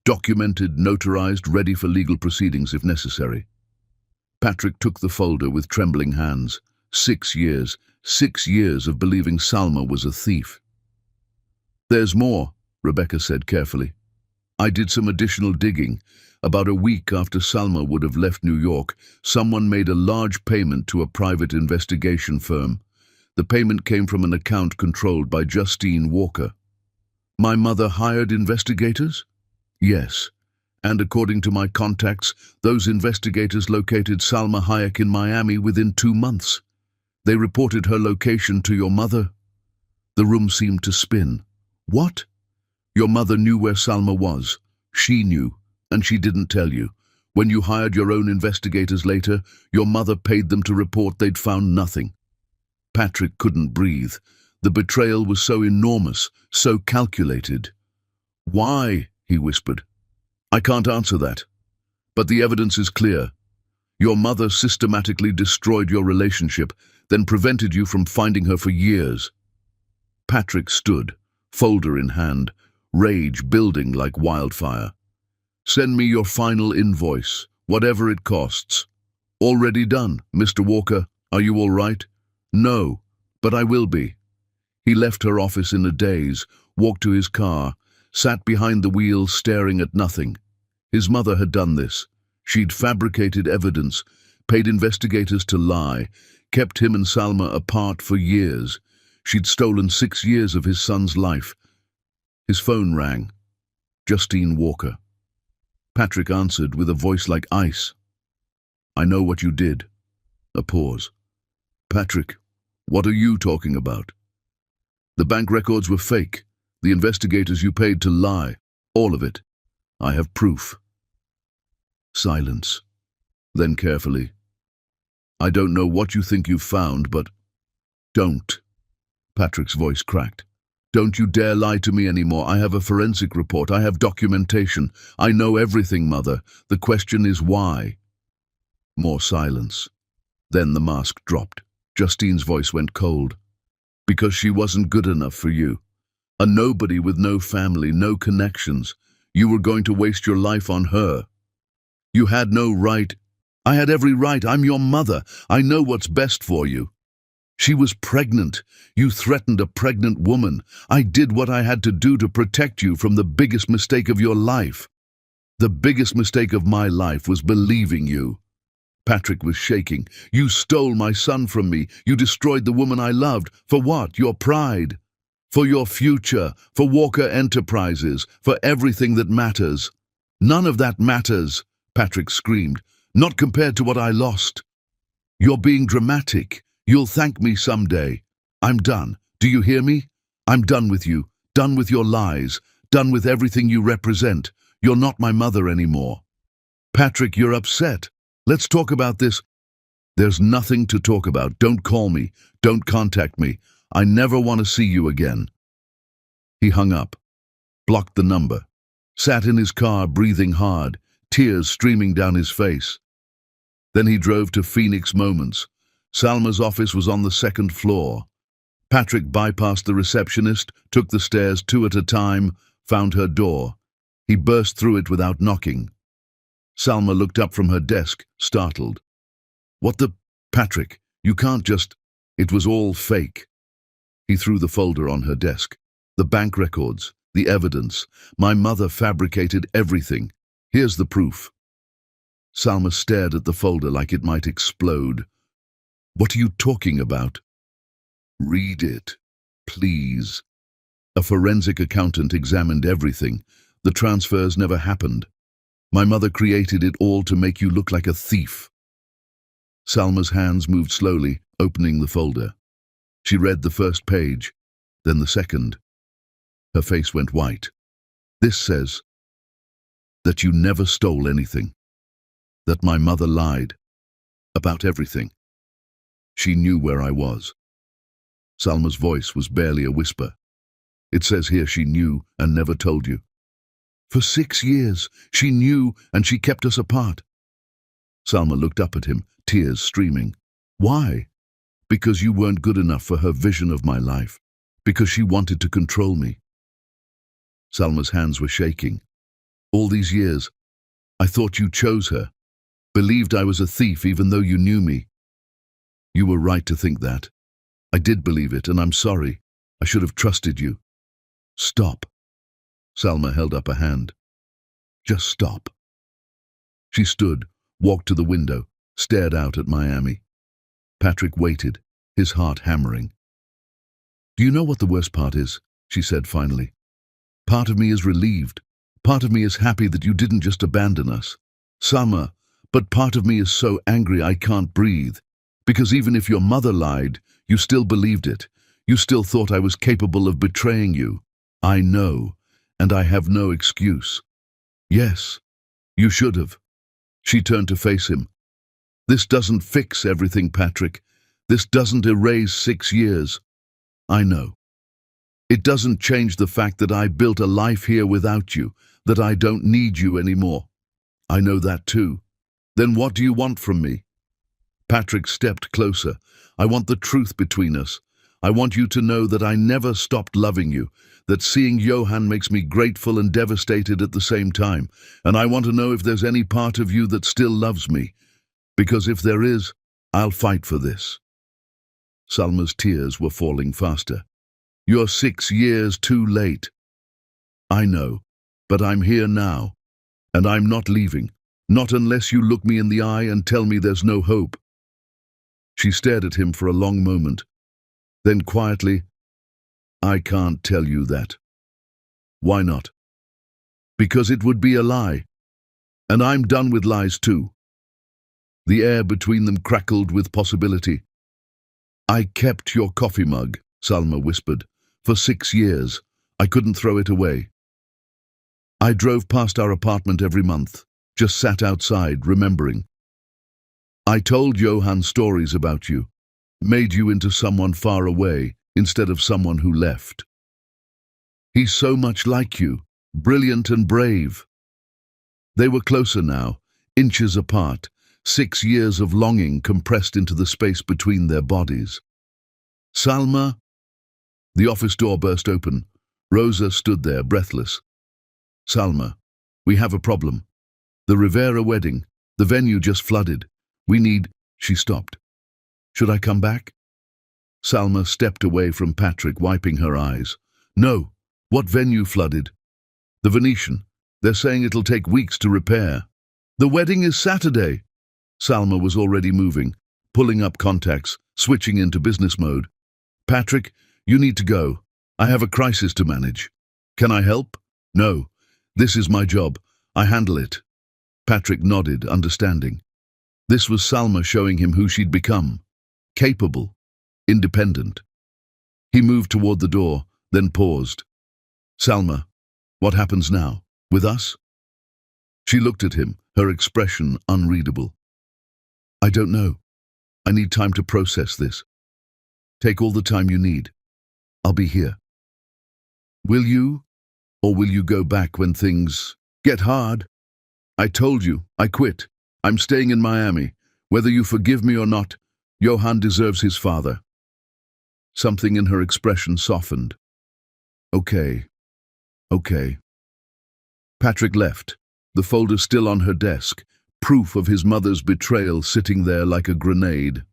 Speaker 1: Documented, notarized, ready for legal proceedings if necessary. Patrick took the folder with trembling hands. 6 years. 6 years of believing Salma was a thief. There's more, Rebecca said carefully. I did some additional digging. About a week after Salma would have left New York, someone made a large payment to a private investigation firm. The payment came from an account controlled by Justine Walker. My mother hired investigators? Yes. And according to my contacts, those investigators located Salma Hayek in Miami within 2 months. They reported her location to your mother. The room seemed to spin. What? Your mother knew where Salma was. She knew, and she didn't tell you. When you hired your own investigators later, your mother paid them to report they'd found nothing. Patrick couldn't breathe. The betrayal was so enormous, so calculated. Why? He whispered. I can't answer that. But the evidence is clear. Your mother systematically destroyed your relationship, then prevented you from finding her for years. Patrick stood, folder in hand, rage building like wildfire. Send me your final invoice, whatever it costs. Already done, Mr. Walker. Are you all right? No, but I will be. He left her office in a daze, walked to his car, sat behind the wheel staring at nothing. His mother had done this. She'd fabricated evidence, paid investigators to lie, kept him and Salma apart for years. She'd stolen 6 years of his son's life. His phone rang. Justine Walker. Patrick answered with a voice like ice. I know what you did. A pause. Patrick, what are you talking about? The bank records were fake. The investigators you paid to lie. All of it. I have proof. Silence. Then carefully. I don't know what you think you've found, but... Don't. Patrick's voice cracked. Don't you dare lie to me anymore. I have a forensic report. I have documentation. I know everything, Mother. The question is why? More silence. Then the mask dropped. Justine's voice went cold. Because she wasn't good enough for you. A nobody with no family, no connections. You were going to waste your life on her. You had no right. I had every right. I'm your mother. I know what's best for you. She was pregnant. You threatened a pregnant woman. I did what I had to do to protect you from the biggest mistake of your life. The biggest mistake of my life was believing you. Patrick was shaking. You stole my son from me. You destroyed the woman I loved. For what? Your pride. For your future. For Walker Enterprises. For everything that matters. None of that matters, Patrick screamed. Not compared to what I lost. You're being dramatic. You'll thank me someday. I'm done. Do you hear me? I'm done with you. Done with your lies. Done with everything you represent. You're not my mother anymore. Patrick, you're upset. Let's talk about this. There's nothing to talk about. Don't call me. Don't contact me. I never want to see you again. He hung up, blocked the number, sat in his car breathing hard, tears streaming down his face. Then he drove to Phoenix Moments. Salma's office was on the 2nd floor. Patrick bypassed the receptionist, took the stairs 2 at a time, found her door. He burst through it without knocking. Salma looked up from her desk, startled. What the... Patrick, you can't just... It was all fake. He threw the folder on her desk. The bank records, the evidence. My mother fabricated everything. Here's the proof. Salma stared at the folder like it might explode. What are you talking about? Read it, please. A forensic accountant examined everything. The transfers never happened. My mother created it all to make you look like a thief. Salma's hands moved slowly, opening the folder. She read the first page, then the second. Her face went white. This says that you never stole anything, that my mother lied about everything. She knew where I was. Salma's voice was barely a whisper. It says here she knew and never told you. For 6 years, she knew and she kept us apart. Salma looked up at him, tears streaming. Why? Because you weren't good enough for her vision of my life. Because she wanted to control me. Salma's hands were shaking. All these years, I thought you chose her. Believed I was a thief even though you knew me. You were right to think that. I did believe it, and I'm sorry. I should have trusted you. Stop. Salma held up a hand. Just stop. She stood, walked to the window, stared out at Miami. Patrick waited, his heart hammering. Do you know what the worst part is? She said finally. Part of me is relieved. Part of me is happy that you didn't just abandon us. Salma, but part of me is so angry I can't breathe. Because even if your mother lied, you still believed it. You still thought I was capable of betraying you. I know, and I have no excuse. Yes, you should have. She turned to face him. This doesn't fix everything, Patrick. This doesn't erase 6 years. I know. It doesn't change the fact that I built a life here without you, that I don't need you anymore. I know that too. Then what do you want from me? Patrick stepped closer. I want the truth between us. I want you to know that I never stopped loving you, that seeing Johan makes me grateful and devastated at the same time, and I want to know if there's any part of you that still loves me, because if there is, I'll fight for this. Salma's tears were falling faster. You're 6 years too late. I know, but I'm here now, and I'm not leaving, not unless you look me in the eye and tell me there's no hope. She stared at him for a long moment. Then quietly, I can't tell you that. Why not? Because it would be a lie. And I'm done with lies too. The air between them crackled with possibility. I kept your coffee mug, Salma whispered, for 6 years. I couldn't throw it away. I drove past our apartment every month, just sat outside, remembering. I told Johan stories about you, made you into someone far away instead of someone who left. He's so much like you, brilliant and brave. They were closer now, inches apart, 6 years of longing compressed into the space between their bodies. Salma? The office door burst open. Rosa stood there, breathless. Salma, we have a problem. The Rivera wedding, the venue just flooded. We need... She stopped. Should I come back? Salma stepped away from Patrick, wiping her eyes. No. What venue flooded? The Venetian. They're saying it'll take weeks to repair. The wedding is Saturday. Salma was already moving, pulling up contacts, switching into business mode. Patrick, you need to go. I have a crisis to manage. Can I help? No. This is my job. I handle it. Patrick nodded, understanding. This was Salma showing him who she'd become. Capable. Independent. He moved toward the door, then paused. Salma, what happens now? With us? She looked at him, her expression unreadable. I don't know. I need time to process this. Take all the time you need. I'll be here. Will you? Or will you go back when things get hard? I told you, I quit. I'm staying in Miami. Whether you forgive me or not, Johan deserves his father. Something in her expression softened. Okay. Okay. Patrick left, the folder still on her desk, proof of his mother's betrayal sitting there like a grenade.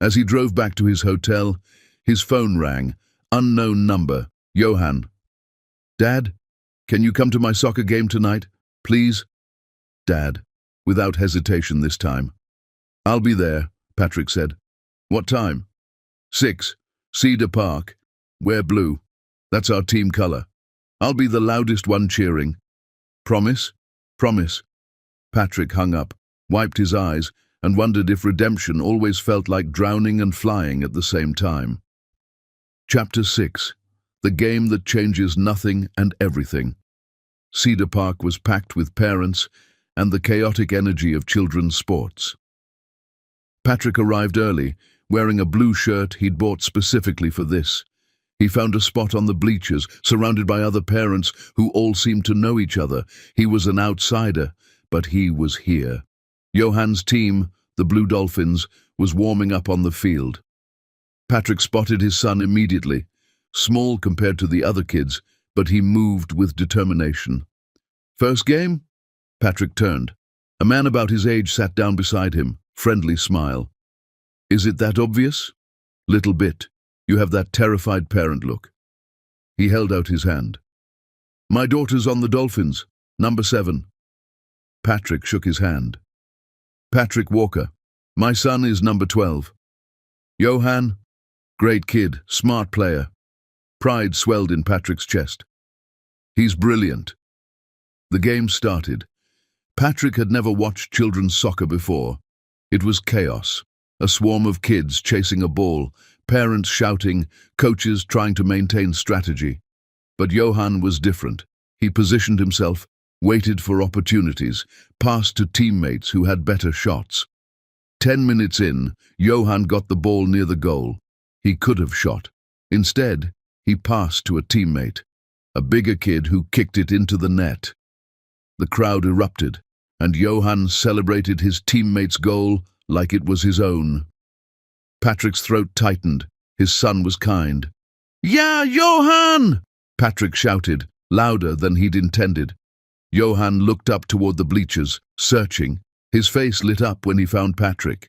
Speaker 1: As he drove back to his hotel, his phone rang. Unknown number. Johan. Dad, can you come to my soccer game tonight, please? Dad, without hesitation this time. I'll be there, Patrick said. What time? 6. Cedar Park. Wear blue. That's our team color. I'll be the loudest one cheering. Promise? Promise. Patrick hung up, wiped his eyes, and wondered if redemption always felt like drowning and flying at the same time. Chapter 6. The game that changes nothing and everything. Cedar Park was packed with parents and the chaotic energy of children's sports. Patrick arrived early, wearing a blue shirt he'd bought specifically for this. He found a spot on the bleachers, surrounded by other parents who all seemed to know each other. He was an outsider, but he was here. Johan's team, the Blue Dolphins, was warming up on the field. Patrick spotted his son immediately. Small compared to the other kids, but he moved with determination. First game? Patrick turned. A man about his age sat down beside him, friendly smile. Is it that obvious? Little bit. You have that terrified parent look. He held out his hand. My daughter's on the Dolphins, number 7. Patrick shook his hand. Patrick Walker. My son is number 12. Johan. Great kid, smart player. Pride swelled in Patrick's chest. He's brilliant. The game started. Patrick had never watched children's soccer before. It was chaos. A swarm of kids chasing a ball, parents shouting, coaches trying to maintain strategy. But Johan was different. He positioned himself, waited for opportunities, passed to teammates who had better shots. 10 minutes in, Johan got the ball near the goal. He could have shot. Instead, he passed to a teammate, a bigger kid who kicked it into the net. The crowd erupted, and Johan celebrated his teammate's goal like it was his own. Patrick's throat tightened. His son was kind. Yeah, Johan! Patrick shouted, louder than he'd intended. Johan looked up toward the bleachers, searching. His face lit up when he found Patrick.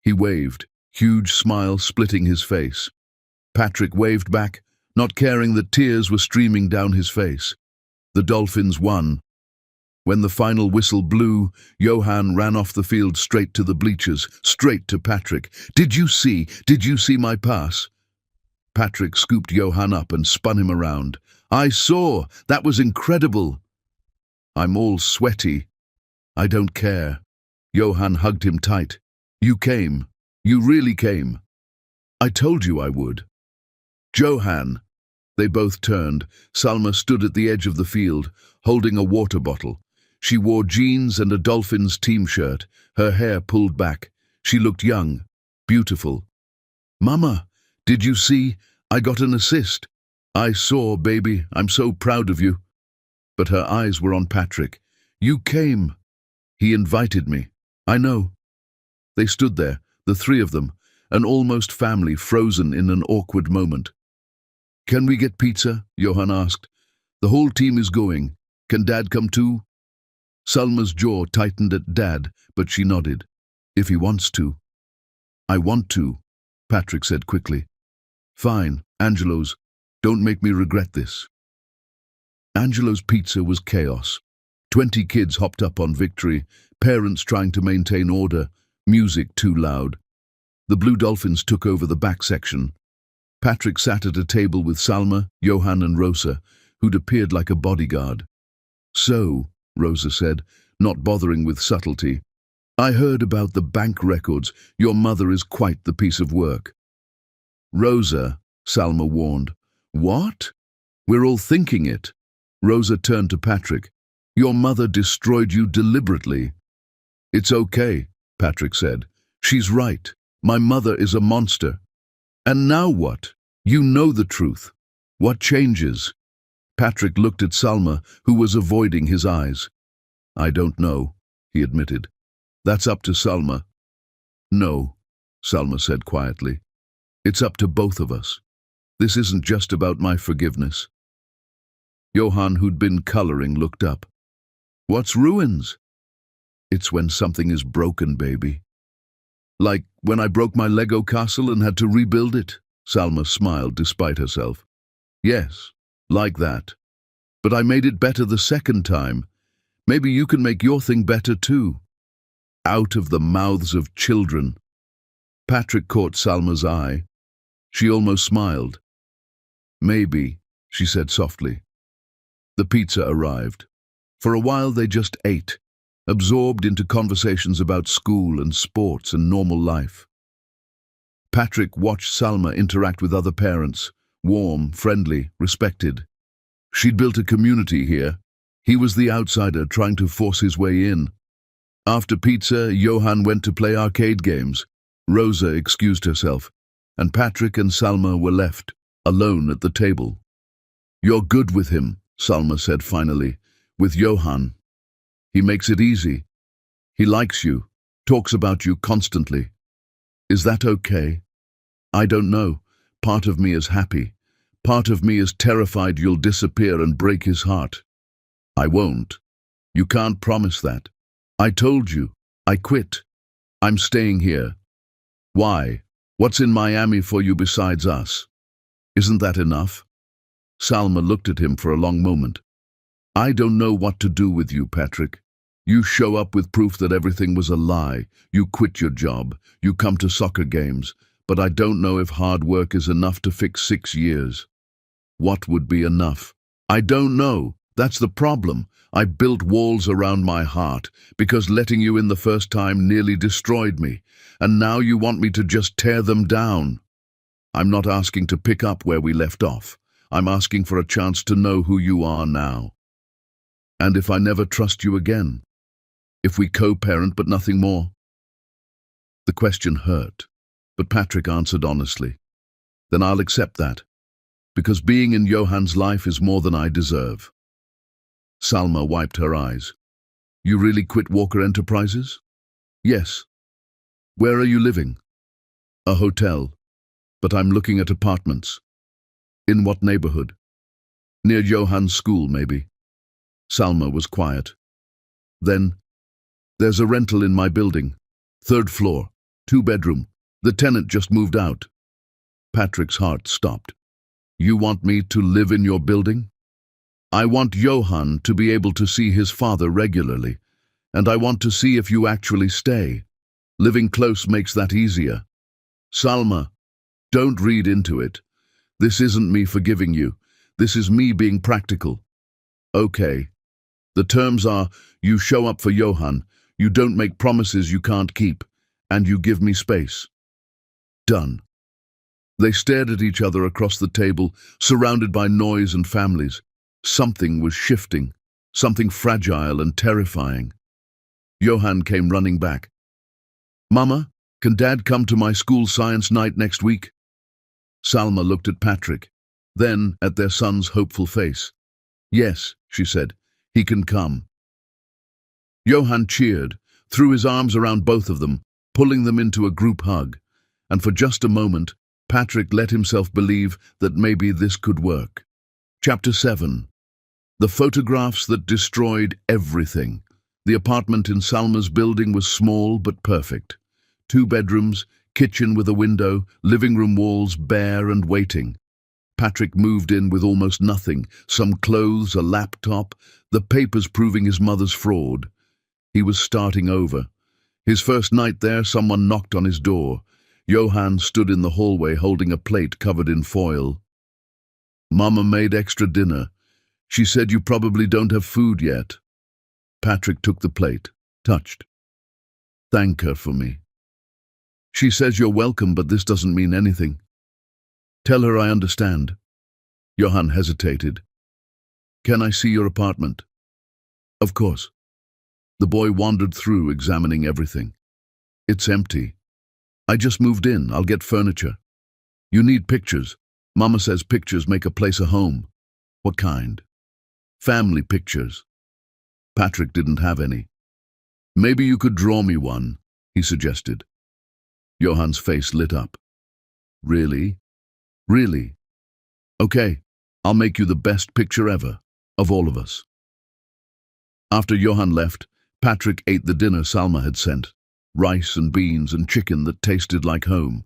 Speaker 1: He waved, huge smile splitting his face. Patrick waved back, not caring that tears were streaming down his face. The Dolphins won. When the final whistle blew, Johan ran off the field straight to the bleachers, straight to Patrick. Did you see my pass? Patrick scooped Johan up and spun him around. I saw. That was incredible. I'm all sweaty. I don't care. Johan hugged him tight. You came. You really came. I told you I would. Johan. They both turned. Salma stood at the edge of the field, holding a water bottle. She wore jeans and a Dolphins team shirt, her hair pulled back. She looked young, beautiful. Mama, did you see? I got an assist. I saw, baby. I'm so proud of you. But her eyes were on Patrick. You came. He invited me. I know. They stood there, the three of them, an almost family frozen in an awkward moment. Can we get pizza? Johan asked. The whole team is going. Can Dad come too? Salma's jaw tightened at Dad, but she nodded. If he wants to. I want to, Patrick said quickly. Fine, Angelo's. Don't make me regret this. Angelo's pizza was chaos. 20 kids hopped up on victory, parents trying to maintain order, music too loud. The Blue Dolphins took over the back section. Patrick sat at a table with Salma, Johan and Rosa, who'd appeared like a bodyguard. So, Rosa said, not bothering with subtlety, I heard about the bank records. Your mother is quite the piece of work. Rosa, Salma warned. What? We're all thinking it. Rosa turned to Patrick. Your mother destroyed you deliberately. It's okay, Patrick said. She's right. My mother is a monster. And now what? You know the truth. What changes? Patrick looked at Salma, who was avoiding his eyes. I don't know, he admitted. That's up to Salma. No, Salma said quietly. It's up to both of us. This isn't just about my forgiveness. Johan, who'd been coloring, looked up. What's ruins? It's when something is broken, baby. Like when I broke my Lego castle and had to rebuild it. Salma smiled despite herself. Yes, like that. But I made it better the second time. Maybe you can make your thing better too. Out of the mouths of children. Patrick caught Salma's eye. She almost smiled. Maybe, she said softly. The pizza arrived. For a while they just ate, absorbed into conversations about school and sports and normal life. Patrick watched Salma interact with other parents, warm, friendly, respected. She'd built a community here. He was the outsider trying to force his way in. After pizza, Johan went to play arcade games. Rosa excused herself, and Patrick and Salma were left, alone at the table. "You're good with him," Salma said finally. "With Johan. He makes it easy. He likes you, talks about you constantly. Is that okay?" "I don't know. Part of me is happy. Part of me is terrified you'll disappear and break his heart." "I won't. You can't promise that. I told you. I quit. I'm staying here." "Why? What's in Miami for you besides us? Isn't that enough?" Salma looked at him for a long moment. "I don't know what to do with you, Patrick. You show up with proof that everything was a lie. You quit your job. You come to soccer games. But I don't know if hard work is enough to fix 6 years. What would be enough? I don't know. That's the problem. I built walls around my heart because letting you in the first time nearly destroyed me. And now you want me to just tear them down. I'm not asking to pick up where we left off. I'm asking for a chance to know who you are now. And if I never trust you again? If we co-parent but nothing more?" The question hurt, but Patrick answered honestly. "Then I'll accept that, because being in Johan's life is more than I deserve." Salma wiped her eyes. "You really quit Walker Enterprises?" "Yes." "Where are you living?" "A hotel, but I'm looking at apartments." "In what neighborhood?" "Near Johan's school, maybe." Salma was quiet. Then, "There's a rental in my building. 3rd floor, 2-bedroom. The tenant just moved out." Patrick's heart stopped. "You want me to live in your building?" "I want Johan to be able to see his father regularly, and I want to see if you actually stay. Living close makes that easier." "Salma, don't read into it. This isn't me forgiving you. This is me being practical." "Okay. The terms are, you show up for Johan, you don't make promises you can't keep, and you give me space." "Done." They stared at each other across the table, surrounded by noise and families. Something was shifting, something fragile and terrifying. Johan came running back. "Mama, can Dad come to my school science night next week?" Salma looked at Patrick, then at their son's hopeful face. "Yes," she said, "he can come." Johan cheered, threw his arms around both of them, pulling them into a group hug, and for just a moment, Patrick let himself believe that maybe this could work. Chapter 7. The photographs that destroyed everything. The apartment in Salma's building was small but perfect. 2 bedrooms, kitchen with a window, living room walls bare and waiting. Patrick moved in with almost nothing, some clothes, a laptop, the papers proving his mother's fraud. He was starting over. His first night there, someone knocked on his door. Johan stood in the hallway holding a plate covered in foil. "Mama made extra dinner. She said you probably don't have food yet." Patrick took the plate, touched. "Thank her for me." "She says you're welcome, but this doesn't mean anything." "Tell her I understand." Johan hesitated. "Can I see your apartment?" "Of course." The boy wandered through, examining everything. "It's empty. I just moved in. I'll get furniture." "You need pictures. Mama says pictures make a place a home." "What kind?" "Family pictures." Patrick didn't have any. "Maybe you could draw me one," he suggested. Johan's face lit up. "Really? Really? Okay, I'll make you the best picture ever, of all of us." After Johan left, Patrick ate the dinner Salma had sent, rice and beans and chicken that tasted like home.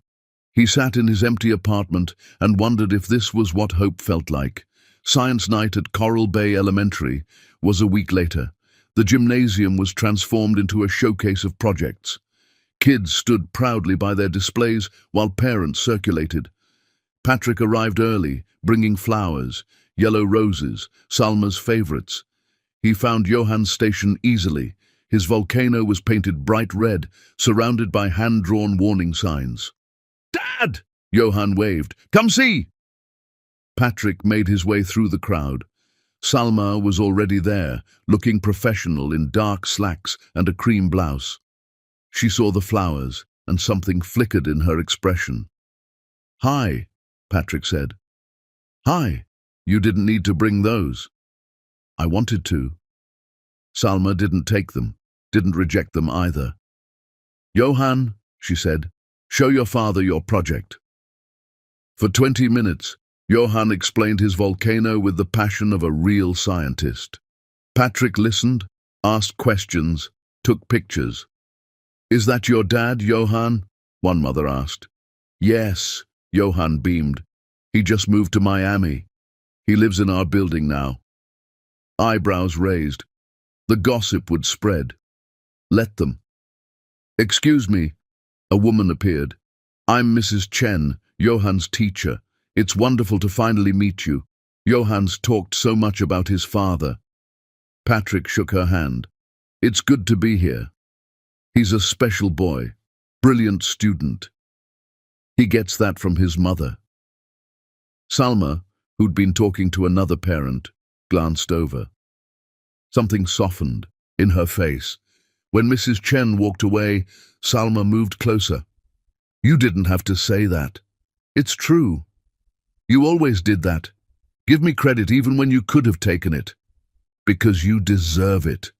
Speaker 1: He sat in his empty apartment and wondered if this was what hope felt like. Science night at Coral Bay Elementary was a week later. The gymnasium was transformed into a showcase of projects. Kids stood proudly by their displays while parents circulated. Patrick arrived early, bringing flowers, yellow roses, Salma's favorites. He found Johann's station easily. His volcano was painted bright red, surrounded by hand-drawn warning signs. "Dad!" Johann waved. "Come see!" Patrick made his way through the crowd. Salma was already there, looking professional in dark slacks and a cream blouse. She saw the flowers, and something flickered in her expression. "Hi," Patrick said. "Hi, you didn't need to bring those." "I wanted to." Salma didn't take them, didn't reject them either. "Johann," she said, "show your father your project." For 20 minutes, Johann explained his volcano with the passion of a real scientist. Patrick listened, asked questions, took pictures. "Is that your dad, Johann?" one mother asked. "Yes," Johann beamed. "He just moved to Miami. He lives in our building now." Eyebrows raised. The gossip would spread. Let them. "Excuse me," a woman appeared. "I'm Mrs. Chen, Johann's teacher. It's wonderful to finally meet you. Johann's talked so much about his father." Patrick shook her hand. "It's good to be here. He's a special boy, brilliant student. He gets that from his mother." Salma, who'd been talking to another parent, glanced over. Something softened in her face. When Mrs. Chen walked away, Salma moved closer. "You didn't have to say that. It's true. You always did that. Give me credit even when you could have taken it. Because you deserve it."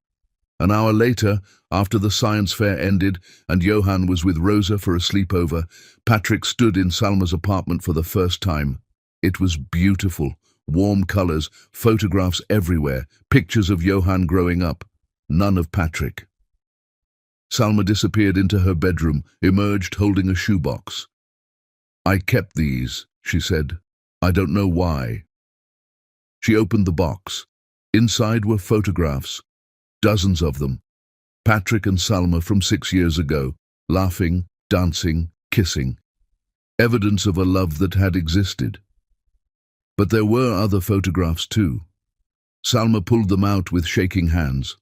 Speaker 1: An hour later, after the science fair ended and Johann was with Rosa for a sleepover, Patrick stood in Salma's apartment for the first time. It was beautiful. Warm colors, photographs everywhere, pictures of Johann growing up, none of Patrick. Salma disappeared into her bedroom, emerged holding a shoebox. "I kept these," she said. "I don't know why." She opened the box. Inside were photographs, dozens of them. Patrick and Salma from 6 years ago, laughing, dancing, kissing. Evidence of a love that had existed. But there were other photographs too. Salma pulled them out with shaking hands.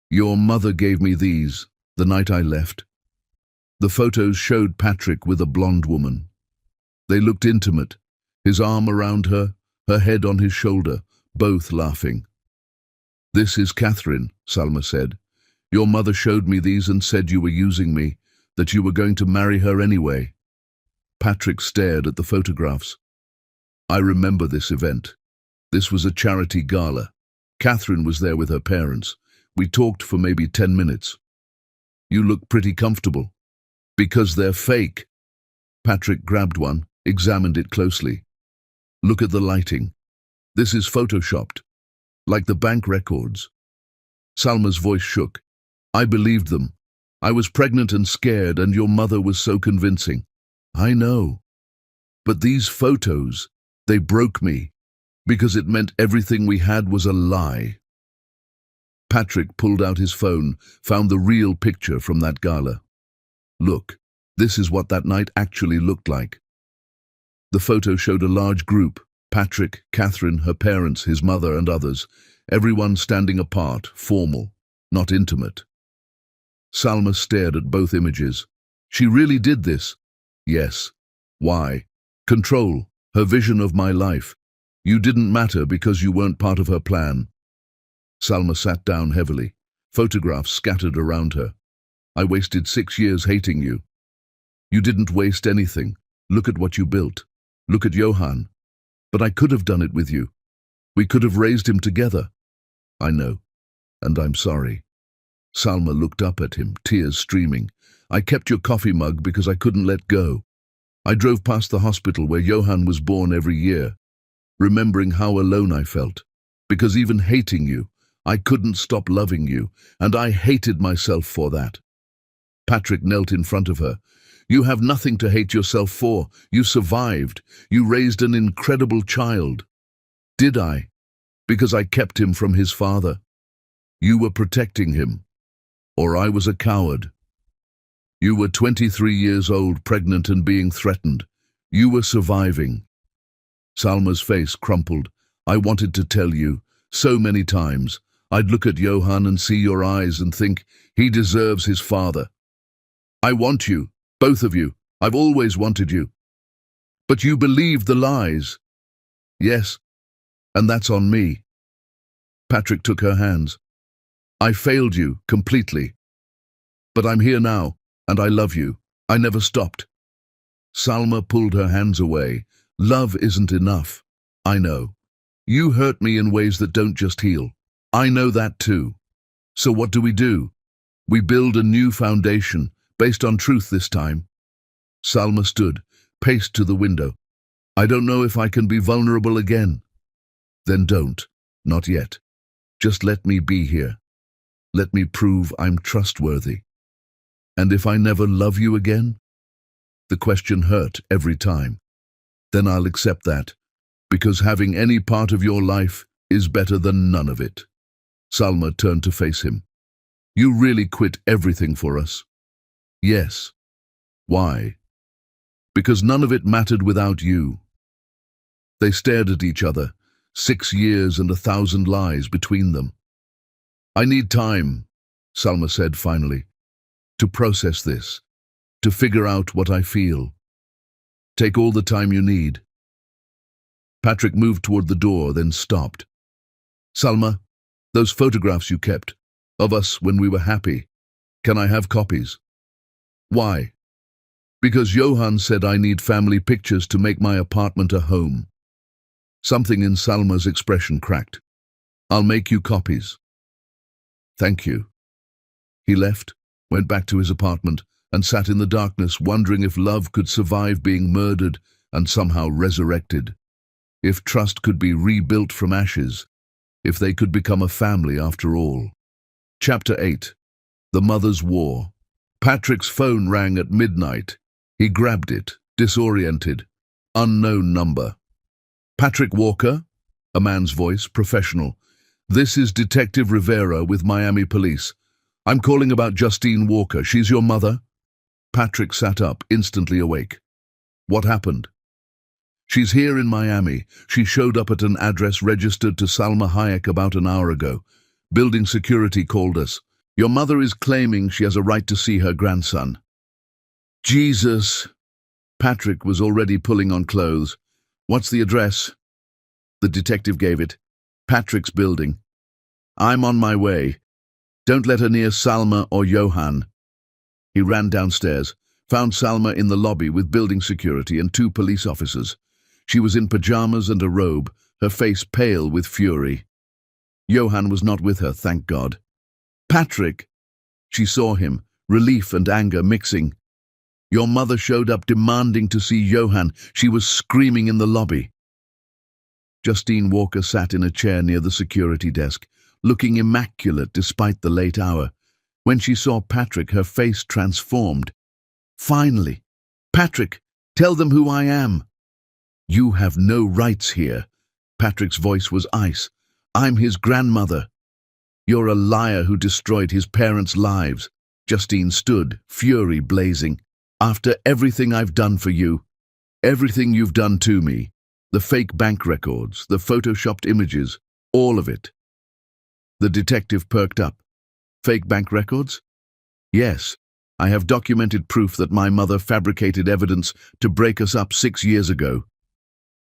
Speaker 1: "Your mother gave me these, the night I left." The photos showed Patrick with a blonde woman. They looked intimate, his arm around her, her head on his shoulder, both laughing. "This is Catherine," Salma said. "Your mother showed me these and said you were using me, that you were going to marry her anyway." Patrick stared at the photographs. "I remember this event. This was a charity gala. Catherine was there with her parents. We talked for maybe 10 minutes. You look pretty comfortable." "Because they're fake." Patrick grabbed one, examined it closely. "Look at the lighting. This is photoshopped, like the bank records." Salma's voice shook. "I believed them. I was pregnant and scared, and your mother was so convincing." "I know. But these photos, they broke me, because it meant everything we had was a lie." Patrick pulled out his phone, found the real picture from that gala. "Look, this is what that night actually looked like." The photo showed a large group, Patrick, Catherine, her parents, his mother and others, everyone standing apart, formal, not intimate. Salma stared at both images. "She really did this?" "Yes." "Why?" "Control. Her vision of my life. You didn't matter because you weren't part of her plan." Salma sat down heavily, photographs scattered around her. "I wasted 6 years hating you." "You didn't waste anything. Look at what you built. Look at Johann. But I could have done it with you. We could have raised him together." "I know, and I'm sorry." Salma looked up at him, tears streaming. "I kept your coffee mug because I couldn't let go. I drove past the hospital where Johann was born every year, remembering how alone I felt, because even hating you, I couldn't stop loving you, and I hated myself for that. Patrick knelt in front of her. You have nothing to hate yourself for. You survived. You raised an incredible child. Did I? Because I kept him from his father. You were protecting him. Or I was a coward. You were 23 years old, pregnant and being threatened. You were surviving. Salma's face crumpled. I wanted to tell you, so many times. I'd look at Johan and see your eyes and think, he deserves his father. I want you, both of you. I've always wanted you. But you believed the lies. Yes, and that's on me. Patrick took her hands. I failed you completely. But I'm here now, and I love you. I never stopped. Salma pulled her hands away. Love isn't enough. I know. You hurt me in ways that don't just heal. I know that too. So what do? We build a new foundation, based on truth this time. Salma stood, paced to the window. I don't know if I can be vulnerable again. Then don't. Not yet. Just let me be here. Let me prove I'm trustworthy. And if I never love you again? The question hurt every time. Then I'll accept that, because having any part of your life is better than none of it. Salma turned to face him. You really quit everything for us? Yes. Why? Because none of it mattered without you. They stared at each other, 6 years and 1,000 lies between them. I need time, Salma said finally, to process this, to figure out what I feel. Take all the time you need. Patrick moved toward the door, then stopped. Salma, those photographs you kept, of us when we were happy, can I have copies? Why? Because Johan said I need family pictures to make my apartment a home. Something in Salma's expression cracked. I'll make you copies. Thank you. He left, went back to his apartment, and sat in the darkness wondering if love could survive being murdered and somehow resurrected. If trust could be rebuilt from ashes. If they could become a family after all. Chapter 8. The Mother's War. Patrick's phone rang at midnight. He grabbed it, disoriented. Unknown number. Patrick Walker? A man's voice, professional. This is Detective Rivera with Miami Police. I'm calling about Justine Walker. She's your mother? Patrick sat up, instantly awake. What happened? She's here in Miami. She showed up at an address registered to Salma Hayek about an hour ago. Building security called us. Your mother is claiming she has a right to see her grandson. Jesus. Patrick was already pulling on clothes. What's the address? The detective gave it. Patrick's building. I'm on my way. Don't let her near Salma or Johan. He ran downstairs, found Salma in the lobby with building security and 2 police officers. She was in pajamas and a robe, her face pale with fury. Johan was not with her, thank God. Patrick! She saw him, relief and anger mixing. Your mother showed up demanding to see Johan. She was screaming in the lobby. Justine Walker sat in a chair near the security desk, looking immaculate despite the late hour. When she saw Patrick, her face transformed. Finally! Patrick, tell them who I am. You have no rights here. Patrick's voice was ice. I'm his grandmother. You're a liar who destroyed his parents' lives. Justine stood, fury blazing. After everything I've done for you, everything you've done to me, the fake bank records, the photoshopped images, all of it. The detective perked up. Fake bank records? Yes, I have documented proof that my mother fabricated evidence to break us up 6 years ago.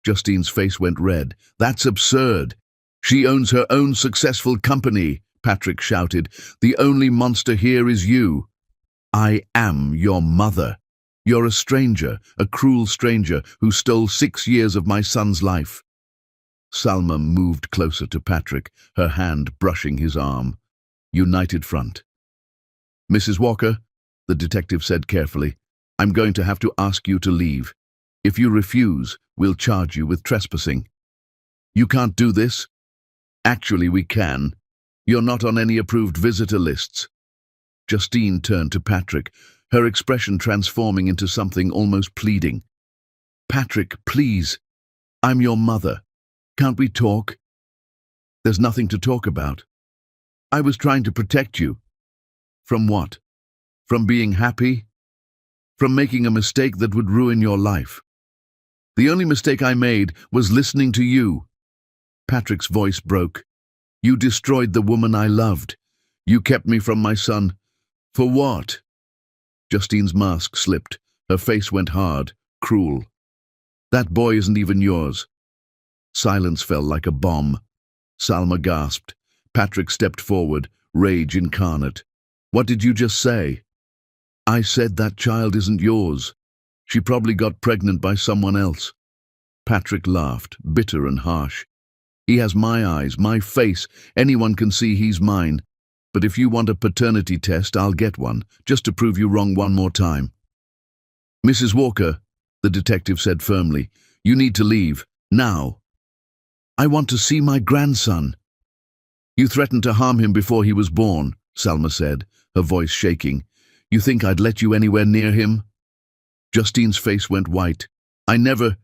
Speaker 1: Justine's face went red. That's absurd. She owns her own successful company, Patrick shouted. The only monster here is you. I am your mother. You're a stranger, a cruel stranger who stole 6 years of my son's life. Salma moved closer to Patrick, her hand brushing his arm. United front. Mrs. Walker, the detective said carefully, I'm going to have to ask you to leave. If you refuse, we'll charge you with trespassing. You can't do this? Actually, we can. You're not on any approved visitor lists." Justine turned to Patrick, her expression transforming into something almost pleading. "Patrick, please. I'm your mother. Can't we talk?" "There's nothing to talk about. I was trying to protect you." "From what? From being happy? From making a mistake that would ruin your life?" "The only mistake I made was listening to you." Patrick's voice broke. "You destroyed the woman I loved. You kept me from my son. For what?" Justine's mask slipped. Her face went hard, cruel. "That boy isn't even yours." Silence fell like a bomb. Salma gasped. Patrick stepped forward, rage incarnate. "What did you just say?" "I said that child isn't yours. She probably got pregnant by someone else." Patrick laughed, bitter and harsh. "He has my eyes, my face. Anyone can see he's mine. But if you want a paternity test, I'll get one, just to prove you wrong one more time." "Mrs. Walker," the detective said firmly, "you need to leave, now." "I want to see my grandson." "You threatened to harm him before he was born," Salma said, her voice shaking. "You think I'd let you anywhere near him?" Justine's face went white. "I never—"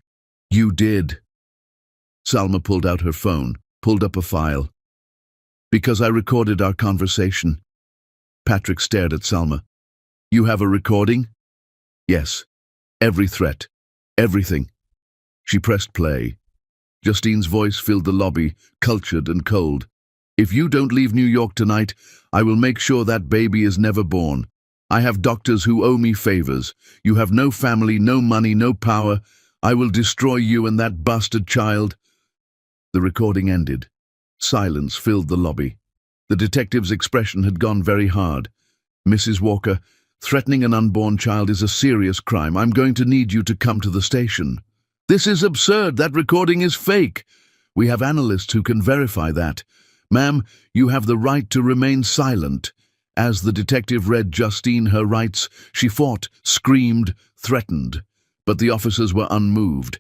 Speaker 1: "You did." Salma pulled out her phone, pulled up a file. "Because I recorded our conversation." Patrick stared at Salma. "You have a recording?" "Yes. Every threat. Everything." She pressed play. Justine's voice filled the lobby, cultured and cold. "If you don't leave New York tonight, I will make sure that baby is never born. I have doctors who owe me favors. You have no family, no money, no power. I will destroy you and that bastard child." The recording ended. Silence filled the lobby. The detective's expression had gone very hard. "Mrs. Walker, threatening an unborn child is a serious crime. I'm going to need you to come to the station." "This is absurd. That recording is fake." "We have analysts who can verify that." "Ma'am, you have the right to remain silent." As the detective read Justine her rights, she fought, screamed, threatened. But the officers were unmoved.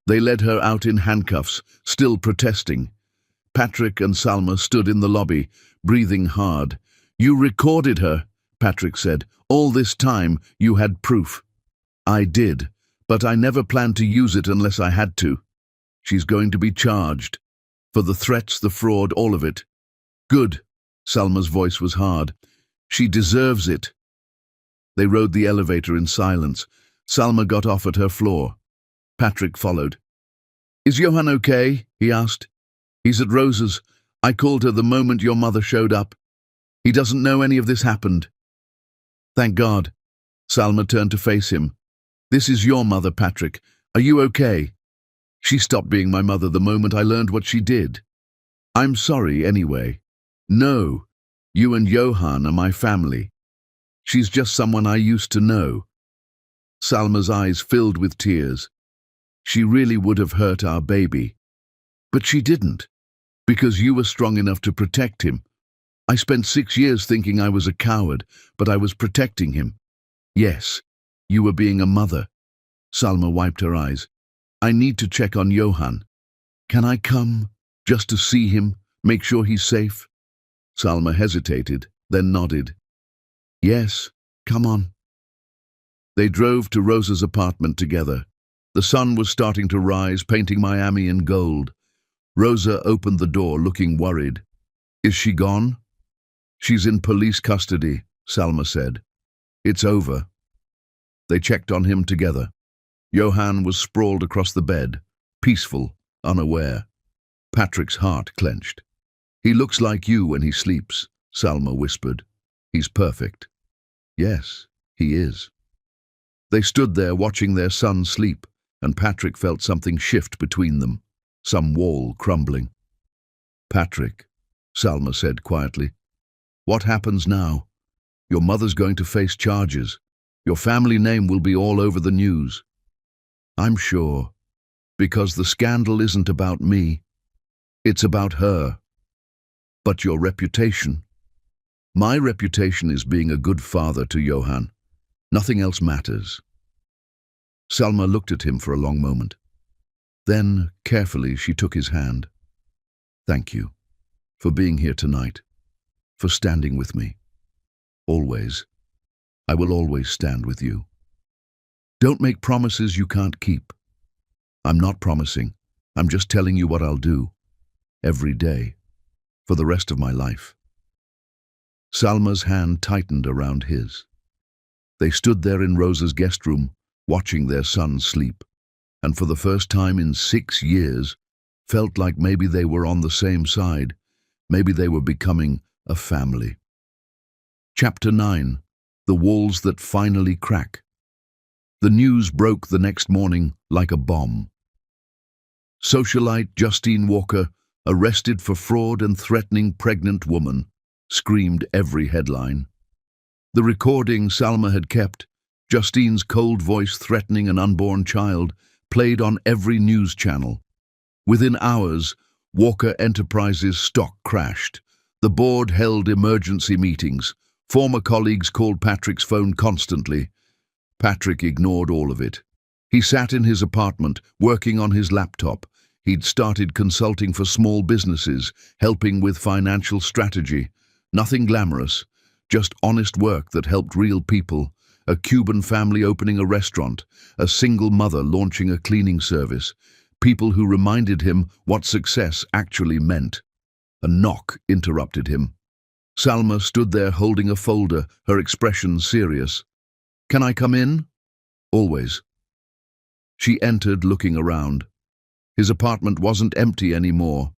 Speaker 1: They led her out in handcuffs, still protesting. Patrick and Salma stood in the lobby, breathing hard. "You recorded her," Patrick said. "All this time you had proof." "I did, but I never planned to use it unless I had to." "She's going to be charged. For the threats, the fraud, all of it." "Good." Salma's voice was hard. "She deserves it." They rode the elevator in silence. Salma got off at her floor. Patrick followed. "Is Johan okay?" he asked. "He's at Rosa's. I called her the moment your mother showed up. He doesn't know any of this happened." "Thank God." Salma turned to face him. "This is your mother, Patrick. Are you okay?" "She stopped being my mother the moment I learned what she did." "I'm sorry anyway." "No. You and Johan are my family. She's just someone I used to know." Salma's eyes filled with tears. "She really would have hurt our baby. But she didn't, because you were strong enough to protect him. I spent 6 years thinking I was a coward, but I was protecting him." "Yes, you were being a mother." Salma wiped her eyes. "I need to check on Johan. Can I come, just to see him, make sure he's safe?" Salma hesitated, then nodded. "Yes, come on." They drove to Rosa's apartment together. The sun was starting to rise, painting Miami in gold. Rosa opened the door, looking worried. "Is she gone?" "She's in police custody," Salma said. "It's over." They checked on him together. Johan was sprawled across the bed, peaceful, unaware. Patrick's heart clenched. "He looks like you when he sleeps," Salma whispered. "He's perfect." "Yes, he is." They stood there watching their son sleep, and Patrick felt something shift between them, some wall crumbling. "Patrick," Salma said quietly, "what happens now? Your mother's going to face charges. Your family name will be all over the news." "I'm sure, because the scandal isn't about me. It's about her." "But your reputation?" "My reputation is being a good father to Johan. Nothing else matters." Salma looked at him for a long moment. Then, carefully, she took his hand. "Thank you for being here tonight. for standing with me. Always. I will always stand with you. Don't make promises you can't keep. I'm not promising. I'm just telling you what I'll do. Every day. For the rest of my life. Salma's hand tightened around his. They stood there in Rosa's guest room, watching their son sleep, and for the first time in 6 years, felt like maybe they were on the same side, maybe they were becoming a family. Chapter 9. The Walls That Finally Crack. The news broke the next morning like a bomb. Socialite Justine Walker, arrested for fraud and threatening pregnant woman, screamed every headline. The recording Salma had kept, Justine's cold voice threatening an unborn child, played on every news channel. Within hours, Walker Enterprises' stock crashed. The board held emergency meetings. Former colleagues called Patrick's phone constantly. Patrick ignored all of it. He sat in his apartment, working on his laptop. He'd started consulting for small businesses, helping with financial strategy. Nothing glamorous, just honest work that helped real people. A Cuban family opening a restaurant, a single mother launching a cleaning service. People who reminded him what success actually meant. A knock interrupted him. Salma stood there holding a folder, her expression serious. "Can I come in?" "Always." She entered, looking around. His apartment wasn't empty anymore.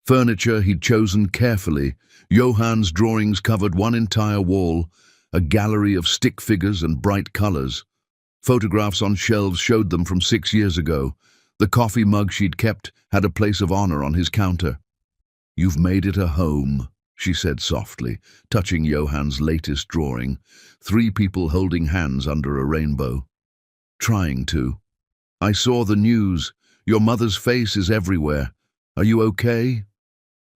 Speaker 1: Furniture he'd chosen carefully. Johann's drawings covered one entire wall, a gallery of stick figures and bright colors. Photographs on shelves showed them from 6 years ago. The coffee mug she'd kept had a place of honor on his counter. "You've made it a home," she said softly, touching Johann's latest drawing. 3 people holding hands under a rainbow. "Trying to. I saw the news. Your mother's face is everywhere. Are you okay?"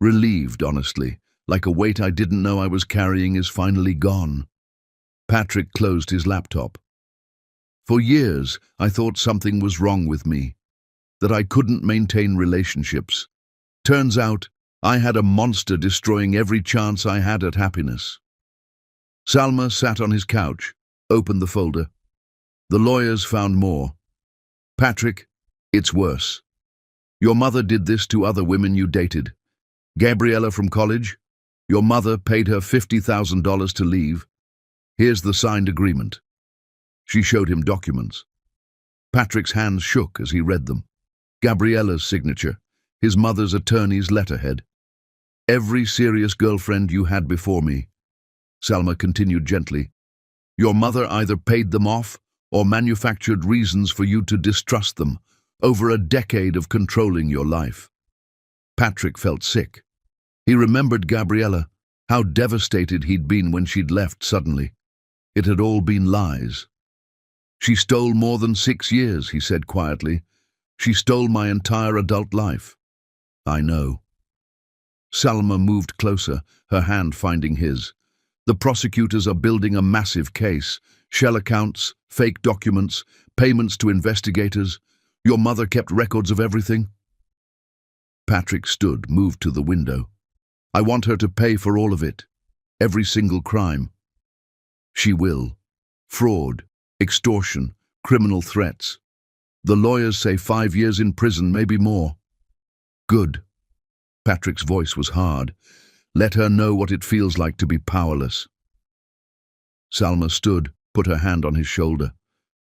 Speaker 1: Relieved, honestly, like a weight I didn't know I was carrying is finally gone. Patrick closed his laptop. For years, I thought something was wrong with me, that I couldn't maintain relationships. Turns out, I had a monster destroying every chance I had at happiness. Salma sat on his couch, opened the folder. The lawyers found more. "Patrick, it's worse. Your mother did this to other women you dated. Gabriella from college, your mother paid her $50,000 to leave. Here's the signed agreement." She showed him documents. Patrick's hands shook as he read them. Gabriella's signature, his mother's attorney's letterhead. "Every serious girlfriend you had before me," Salma continued gently. "Your mother either paid them off or manufactured reasons for you to distrust them, over a decade of controlling your life." Patrick felt sick. He remembered Gabriella, how devastated he'd been when she'd left suddenly. It had all been lies. "She stole more than 6 years," he said quietly. "She stole my entire adult life." "I know." Salma moved closer, her hand finding his. "The prosecutors are building a massive case. Shell accounts, fake documents, payments to investigators. Your mother kept records of everything." Patrick stood, moved to the window. "I want her to pay for all of it. Every single crime." "She will. Fraud, extortion, criminal threats. The lawyers say 5 years in prison, maybe more." "Good." Patrick's voice was hard. "Let her know what it feels like to be powerless." Salma stood, put her hand on his shoulder.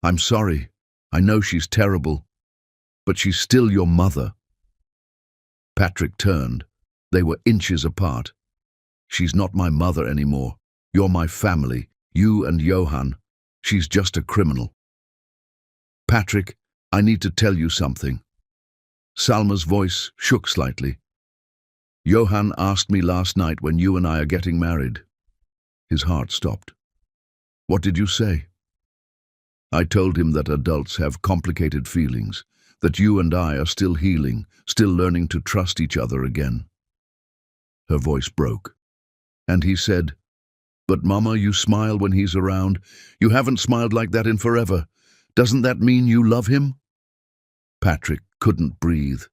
Speaker 1: "I'm sorry. I know she's terrible. But she's still your mother." Patrick turned. They were inches apart. "She's not my mother anymore. You're my family, you and Johann. She's just a criminal." "Patrick, I need to tell you something." Salma's voice shook slightly. "Johann asked me last night when you and I are getting married." His heart stopped. "What did you say?" "I told him that adults have complicated feelings, that you and I are still healing, still learning to trust each other again." Her voice broke. "And he said, 'But Mama, you smile when he's around. You haven't smiled like that in forever. Doesn't that mean you love him?'" Patrick couldn't breathe.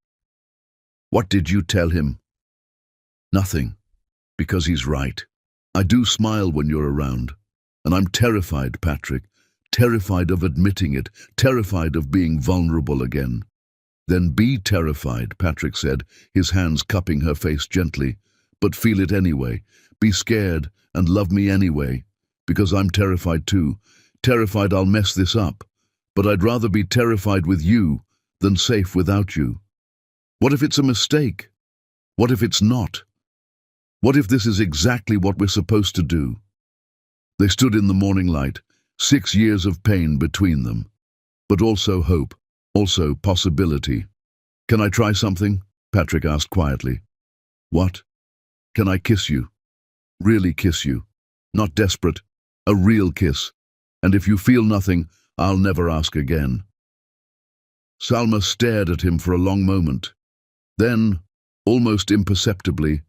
Speaker 1: "What did you tell him?" "Nothing. Because he's right. I do smile when you're around. And I'm terrified, Patrick. Terrified of admitting it. Terrified of being vulnerable again. Then be terrified, Patrick said, his hands cupping her face gently. But feel it anyway. Be scared and love me anyway. Because I'm terrified too. Terrified I'll mess this up. But I'd rather be terrified with you than safe without you. What if it's a mistake? What if it's not? What if this is exactly what we're supposed to do? They stood in the morning light, 6 years of pain between them. But also hope, also possibility. Can I try something? Patrick asked quietly. What? Can I kiss you? Really kiss you. Not desperate, a real kiss. And if you feel nothing, I'll never ask again. Salma stared at him for a long moment. Then, almost imperceptibly,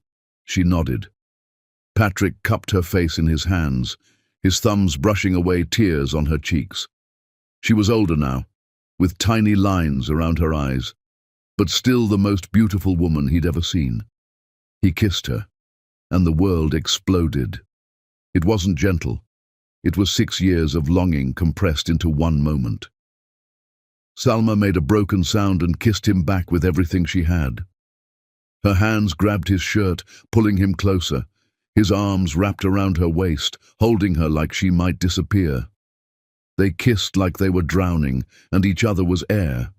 Speaker 1: she nodded. Patrick cupped her face in his hands, his thumbs brushing away tears on her cheeks. She was older now, with tiny lines around her eyes, but still the most beautiful woman he'd ever seen. He kissed her, and the world exploded. It wasn't gentle. It was 6 years of longing compressed into one moment. Salma made a broken sound and kissed him back with everything she had. Her hands grabbed his shirt, pulling him closer, his arms wrapped around her waist, holding her like she might disappear. They kissed like they were drowning, and each other was air.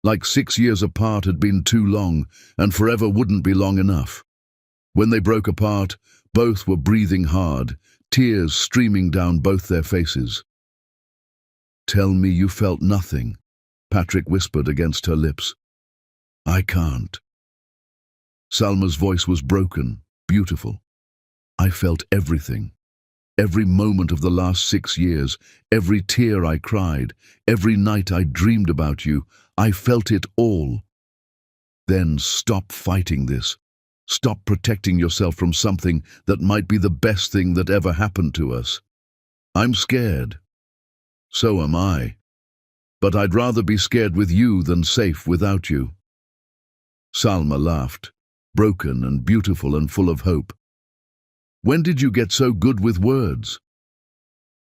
Speaker 1: Like 6 years apart had been too long, and forever wouldn't be long enough. When they broke apart, both were breathing hard, tears streaming down both their faces. "Tell me you felt nothing," Patrick whispered against her lips. "I can't." Salma's voice was broken, beautiful. "I felt everything. Every moment of the last 6 years, every tear I cried, every night I dreamed about you, I felt it all." "Then stop fighting this. Stop protecting yourself from something that might be the best thing that ever happened to us. I'm scared. So am I. But I'd rather be scared with you than safe without you." Salma laughed, broken and beautiful and full of hope. "When did you get so good with words?"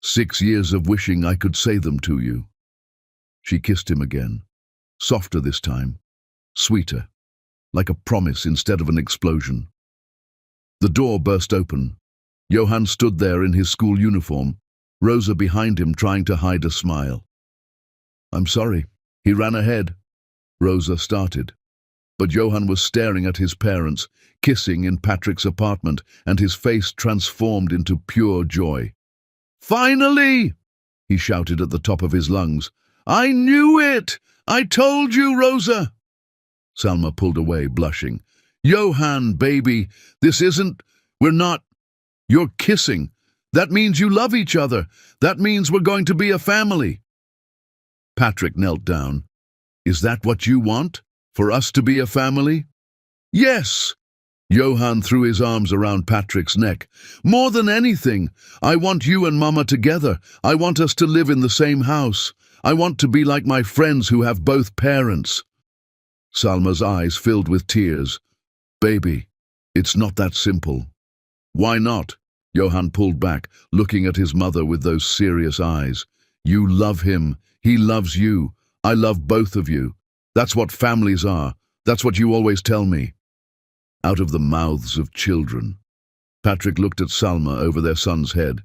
Speaker 1: 6 years of wishing I could say them to you." She kissed him again, softer this time, sweeter, like a promise instead of an explosion. The door burst open. Johann stood there in his school uniform, Rosa behind him trying to hide a smile. "I'm sorry, he ran ahead," Rosa started. But Johann was staring at his parents, kissing in Patrick's apartment, and his face transformed into pure joy. "Finally!" he shouted at the top of his lungs. "I knew it! I told you, Rosa!" Salma pulled away, blushing. "Johann, baby, we're not. You're kissing. That means you love each other. That means we're going to be a family." Patrick knelt down. "Is that what you want? For us to be a family?" "Yes!" Johann threw his arms around Patrick's neck. "More than anything, I want you and Mama together. I want us to live in the same house. I want to be like my friends who have both parents." Salma's eyes filled with tears. "Baby, it's not that simple." "Why not?" Johann pulled back, looking at his mother with those serious eyes. "You love him. He loves you. I love both of you. That's what families are. That's what you always tell me." Out of the mouths of children. Patrick looked at Salma over their son's head.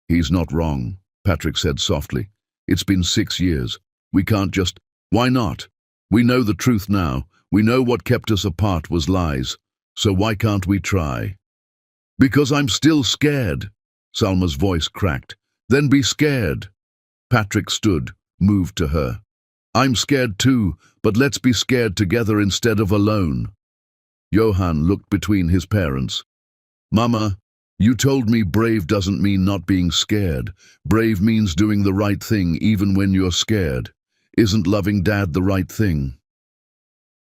Speaker 1: "He's not wrong," Patrick said softly. "It's been 6 years. We can't just—" "Why not? We know the truth now. We know what kept us apart was lies. So why can't we try?" "Because I'm still scared." Salma's voice cracked. "Then be scared." Patrick stood, moved to her. "I'm scared too, but let's be scared together instead of alone." Johann looked between his parents. "Mama, you told me brave doesn't mean not being scared. Brave means doing the right thing even when you're scared. Isn't loving Dad the right thing?"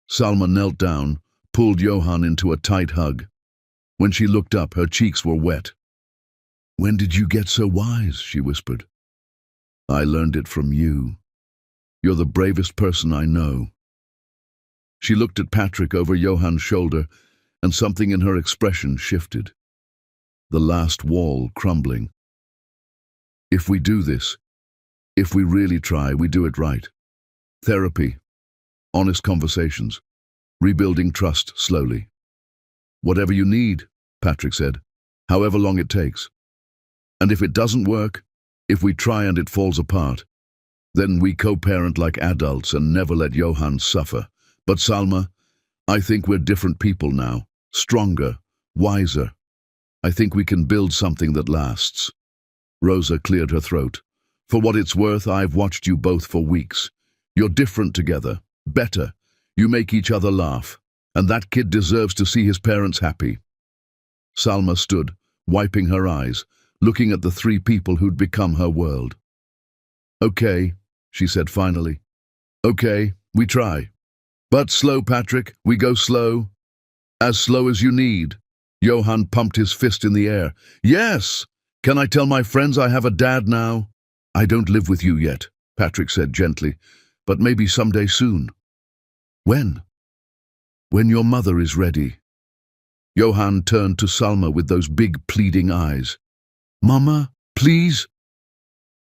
Speaker 1: Salma knelt down, pulled Johann into a tight hug. When she looked up, her cheeks were wet. "When did you get so wise?" she whispered. "I learned it from you. You're the bravest person I know." She looked at Patrick over Johann's shoulder, and something in her expression shifted. the last wall crumbling. If we do this, if we really try, we do it right. Therapy, honest conversations, rebuilding trust slowly. Whatever you need, Patrick said, however long it takes. And if it doesn't work, if we try and it falls apart, then we co-parent like adults and never let Johan suffer. But Salma, I think we're different people now, stronger, wiser. I think we can build something that lasts. Rosa cleared her throat. For what it's worth, I've watched you both for weeks. You're different together, better. You make each other laugh, and that kid deserves to see his parents happy. Salma stood, wiping her eyes, looking at the three people who'd become her world. Okay, she said finally. Okay, we try. But slow, Patrick, we go slow. As slow as you need. Johan pumped his fist in the air. Yes! Can I tell my friends I have a dad now? I don't live with you yet, Patrick said gently, but maybe someday soon. When? When your mother is ready. Johan turned to Salma with those big pleading eyes. Mama, please?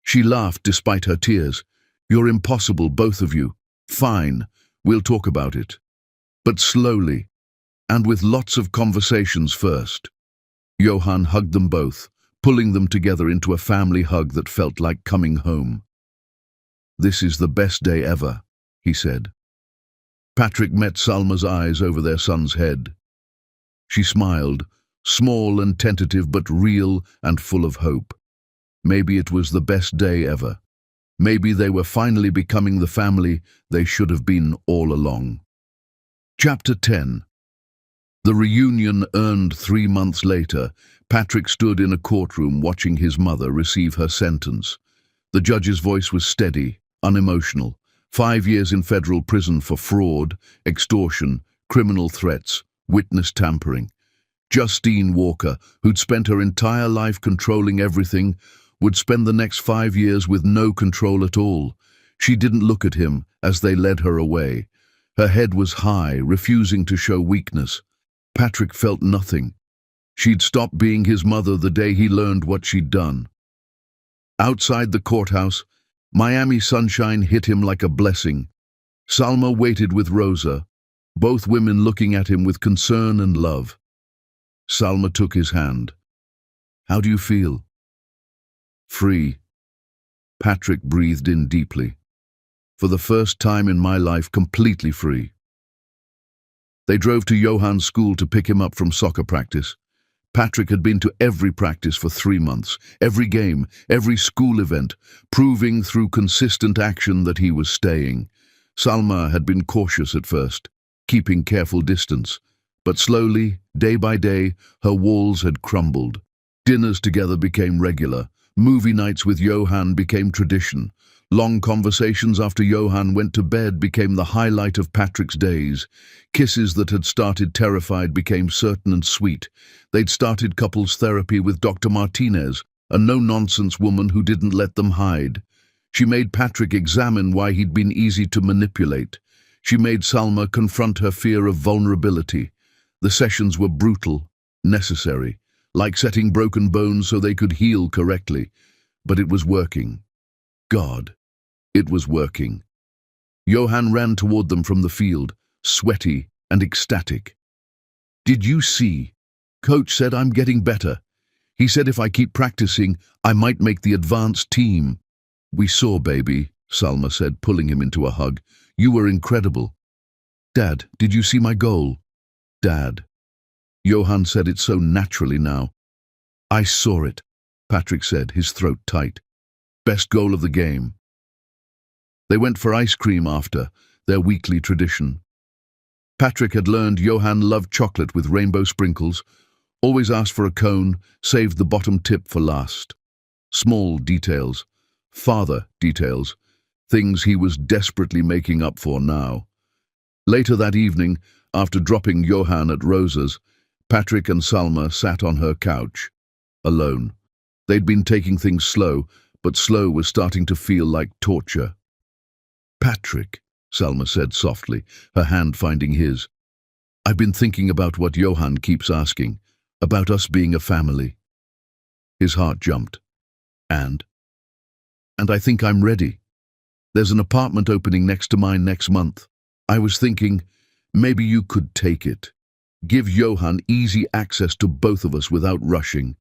Speaker 1: She laughed despite her tears. You're impossible, both of you. Fine, we'll talk about it. But slowly, and with lots of conversations first. Johan hugged them both, pulling them together into a family hug that felt like coming home. This is the best day ever, he said. Patrick met Salma's eyes over their son's head. She smiled, small and tentative but real and full of hope. Maybe it was the best day ever. Maybe they were finally becoming the family they should have been all along. Chapter 10. The reunion earned 3 months later. Patrick stood in a courtroom watching his mother receive her sentence. The judge's voice was steady, unemotional. 5 years in federal prison for fraud, extortion, criminal threats, witness tampering. Justine Walker, who'd spent her entire life controlling everything, would spend the next 5 years with no control at all. She didn't look at him as they led her away. Her head was high, refusing to show weakness. Patrick felt nothing. She'd stopped being his mother the day he learned what she'd done. Outside the courthouse, Miami sunshine hit him like a blessing. Salma waited with Rosa, both women looking at him with concern and love. Salma took his hand. How do you feel? Free. Patrick breathed in deeply. For the first time in my life, completely free. They drove to Johan's school to pick him up from soccer practice. Patrick had been to every practice for 3 months, every game, every school event, proving through consistent action that he was staying. Salma had been cautious at first, keeping careful distance, but slowly, day by day, her walls had crumbled. Dinners together became regular. Movie nights with Johan became tradition. Long conversations after Johan went to bed became the highlight of Patrick's days. Kisses that had started terrified became certain and sweet. They'd started couples therapy with Dr. Martinez, a no-nonsense woman who didn't let them hide. She made Patrick examine why he'd been easy to manipulate. She made Salma confront her fear of vulnerability. The sessions were brutal, necessary, like setting broken bones so they could heal correctly. But it was working. God, it was working. Johan ran toward them from the field, sweaty and ecstatic. Did you see? Coach said I'm getting better. He said if I keep practicing, I might make the advanced team. We saw, baby, Salma said, pulling him into a hug. You were incredible. Dad, did you see my goal? Dad. Johan said it so naturally now. I saw it, Patrick said, his throat tight. Best goal of the game. They went for ice cream after, their weekly tradition. Patrick had learned Johan loved chocolate with rainbow sprinkles, always asked for a cone, saved the bottom tip for last. Small details, father details, things he was desperately making up for now. Later that evening, after dropping Johan at Rosa's, Patrick and Salma sat on her couch, alone. They'd been taking things slow, but slow was starting to feel like torture. Patrick, Salma said softly, her hand finding his. I've been thinking about what Johan keeps asking, about us being a family. His heart jumped. And? And I think I'm ready. There's an apartment opening next to mine next month. I was thinking, maybe you could take it. Give Johan easy access to both of us without rushing.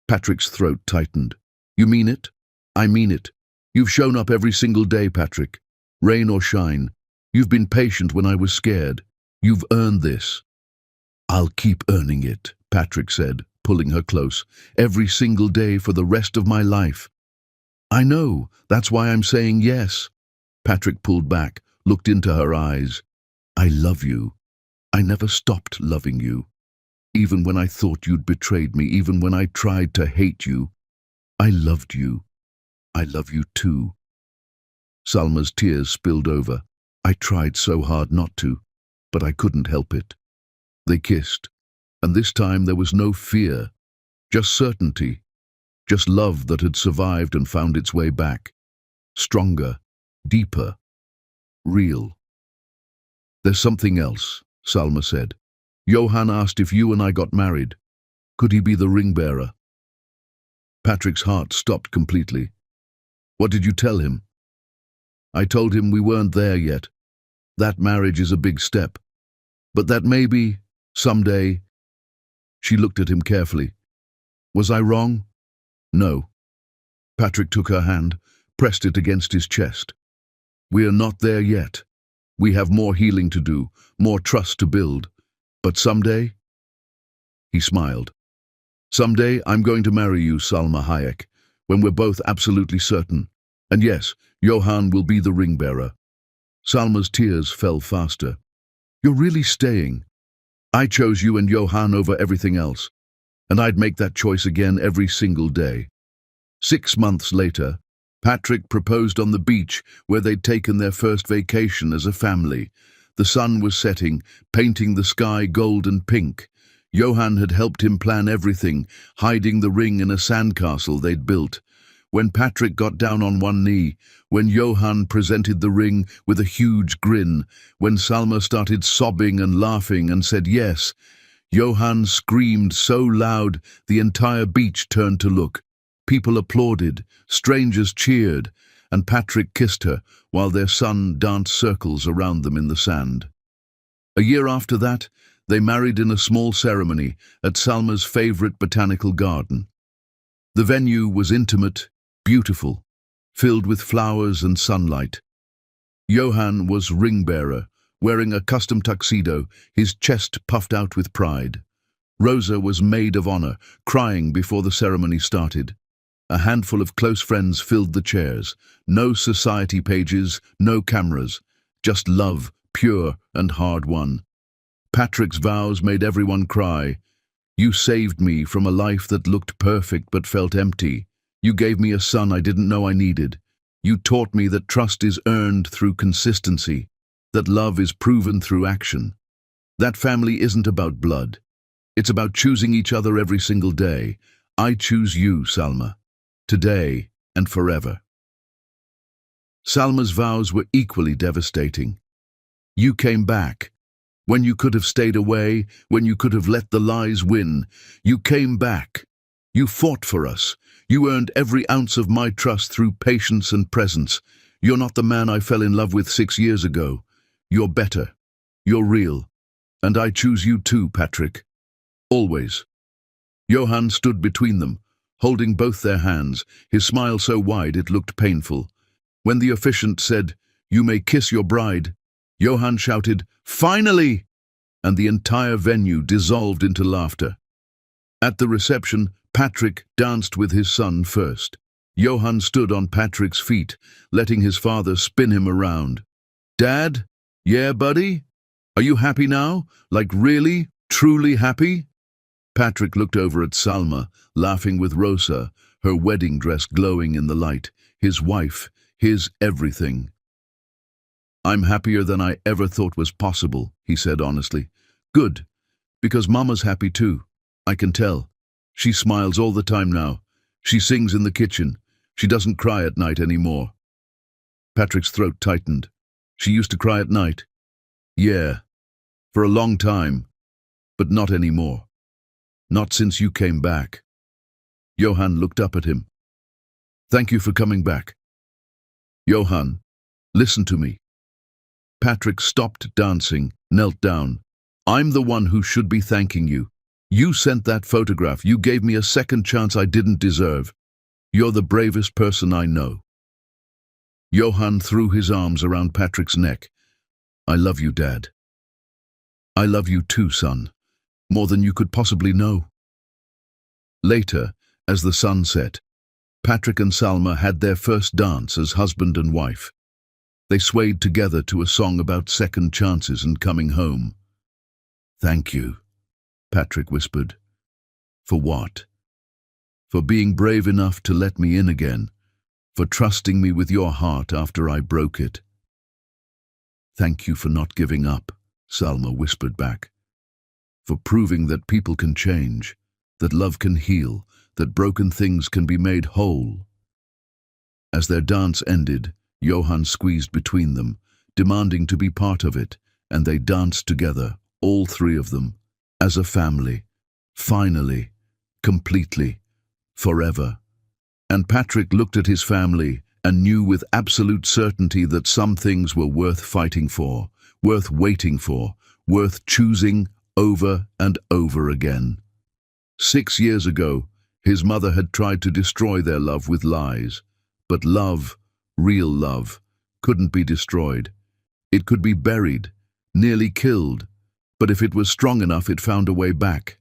Speaker 1: Patrick's throat tightened. You mean it? I mean it. You've shown up every single day, Patrick. Rain or shine. You've been patient when I was scared. You've earned this. I'll keep earning it, Patrick said, pulling her close, every single day for the rest of my life. I know, that's why I'm saying yes. Patrick pulled back, looked into her eyes. I love you. I never stopped loving you. Even when I thought you'd betrayed me, even when I tried to hate you, I loved you. I love you too. Salma's tears spilled over. I tried so hard not to, but I couldn't help it. They kissed, and this time there was no fear, just certainty, just love that had survived and found its way back. Stronger, deeper, real. There's something else, Salma said. Johan asked if you and I got married. Could he be the ring bearer? Patrick's heart stopped completely. What did you tell him? I told him we weren't there yet. That marriage is a big step. But that maybe, someday. She looked at him carefully. Was I wrong? No. Patrick took her hand, pressed it against his chest. We are not there yet. We have more healing to do, more trust to build. But someday? He smiled. Someday I'm going to marry you, Salma Hayek, when we're both absolutely certain. And yes, Johan will be the ring bearer. Salma's tears fell faster. You're really staying. I chose you and Johan over everything else, and I'd make that choice again every single day. 6 months later, Patrick proposed on the beach where they'd taken their first vacation as a family. The sun was setting, painting the sky gold and pink. Johan had helped him plan everything, hiding the ring in a sandcastle they'd built. When Patrick got down on one knee, when Johan presented the ring with a huge grin, when Salma started sobbing and laughing and said yes, Johan screamed so loud the entire beach turned to look. People applauded, strangers cheered, and Patrick kissed her while their son danced circles around them in the sand. A year after that, they married in a small ceremony at Salma's favorite botanical garden. The venue was intimate, beautiful, filled with flowers and sunlight. Johan was ring-bearer, wearing a custom tuxedo, his chest puffed out with pride. Rosa was maid of honor, crying before the ceremony started. A handful of close friends filled the chairs. No society pages, no cameras. Just love, pure and hard-won. Patrick's vows made everyone cry. You saved me from a life that looked perfect but felt empty. You gave me a son I didn't know I needed. You taught me that trust is earned through consistency, that love is proven through action. That family isn't about blood. It's about choosing each other every single day. I choose you, Salma. Today and forever. Salma's vows were equally devastating. You came back. When you could have stayed away, when you could have let the lies win, you came back. You fought for us. You earned every ounce of my trust through patience and presence. You're not the man I fell in love with 6 years ago. You're better. You're real. And I choose you too, Patrick. Always. Johan stood between them, holding both their hands, his smile so wide it looked painful. When the officiant said, "You may kiss your bride," Johan shouted, "Finally!" and the entire venue dissolved into laughter. At the reception, Patrick danced with his son first. Johan stood on Patrick's feet, letting his father spin him around. "Dad? Yeah, buddy? Are you happy now? Like really, truly happy?" Patrick looked over at Salma, laughing with Rosa, her wedding dress glowing in the light, his wife, his everything. "I'm happier than I ever thought was possible," he said honestly. "Good, because Mama's happy too. I can tell. She smiles all the time now. She sings in the kitchen. She doesn't cry at night anymore." Patrick's throat tightened. "She used to cry at night?" "Yeah, for a long time, but not anymore. Not since you came back." Johan looked up at him. Thank you for coming back. Johan, listen to me. Patrick stopped dancing, knelt down. I'm the one who should be thanking you. You sent that photograph. You gave me a second chance I didn't deserve. You're the bravest person I know. Johan threw his arms around Patrick's neck. I love you, Dad. I love you too, son. More than you could possibly know. Later, as the sun set, Patrick and Salma had their first dance as husband and wife. They swayed together to a song about second chances and coming home. Thank you, Patrick whispered. For what? For being brave enough to let me in again, for trusting me with your heart after I broke it. Thank you for not giving up, Salma whispered back. For proving that people can change, that love can heal, that broken things can be made whole. As their dance ended, Johan squeezed between them, demanding to be part of it, and they danced together, all three of them, as a family, finally, completely, forever. And Patrick looked at his family and knew with absolute certainty that some things were worth fighting for, worth waiting for, worth choosing over and over again. 6 years ago, his mother had tried to destroy their love with lies, but love, real love, couldn't be destroyed. It could be buried, nearly killed, but if it was strong enough, it found a way back.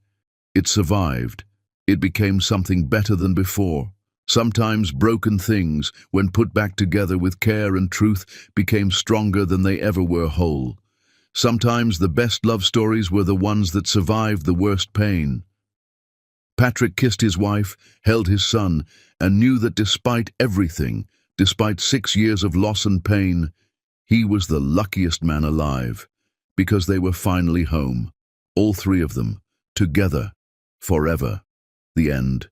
Speaker 1: It survived. It became something better than before. Sometimes broken things, when put back together with care and truth, became stronger than they ever were whole. Sometimes the best love stories were the ones that survived the worst pain. Patrick kissed his wife, held his son, and knew that despite everything, despite 6 years of loss and pain, he was the luckiest man alive, because they were finally home, all three of them, together, forever. The end.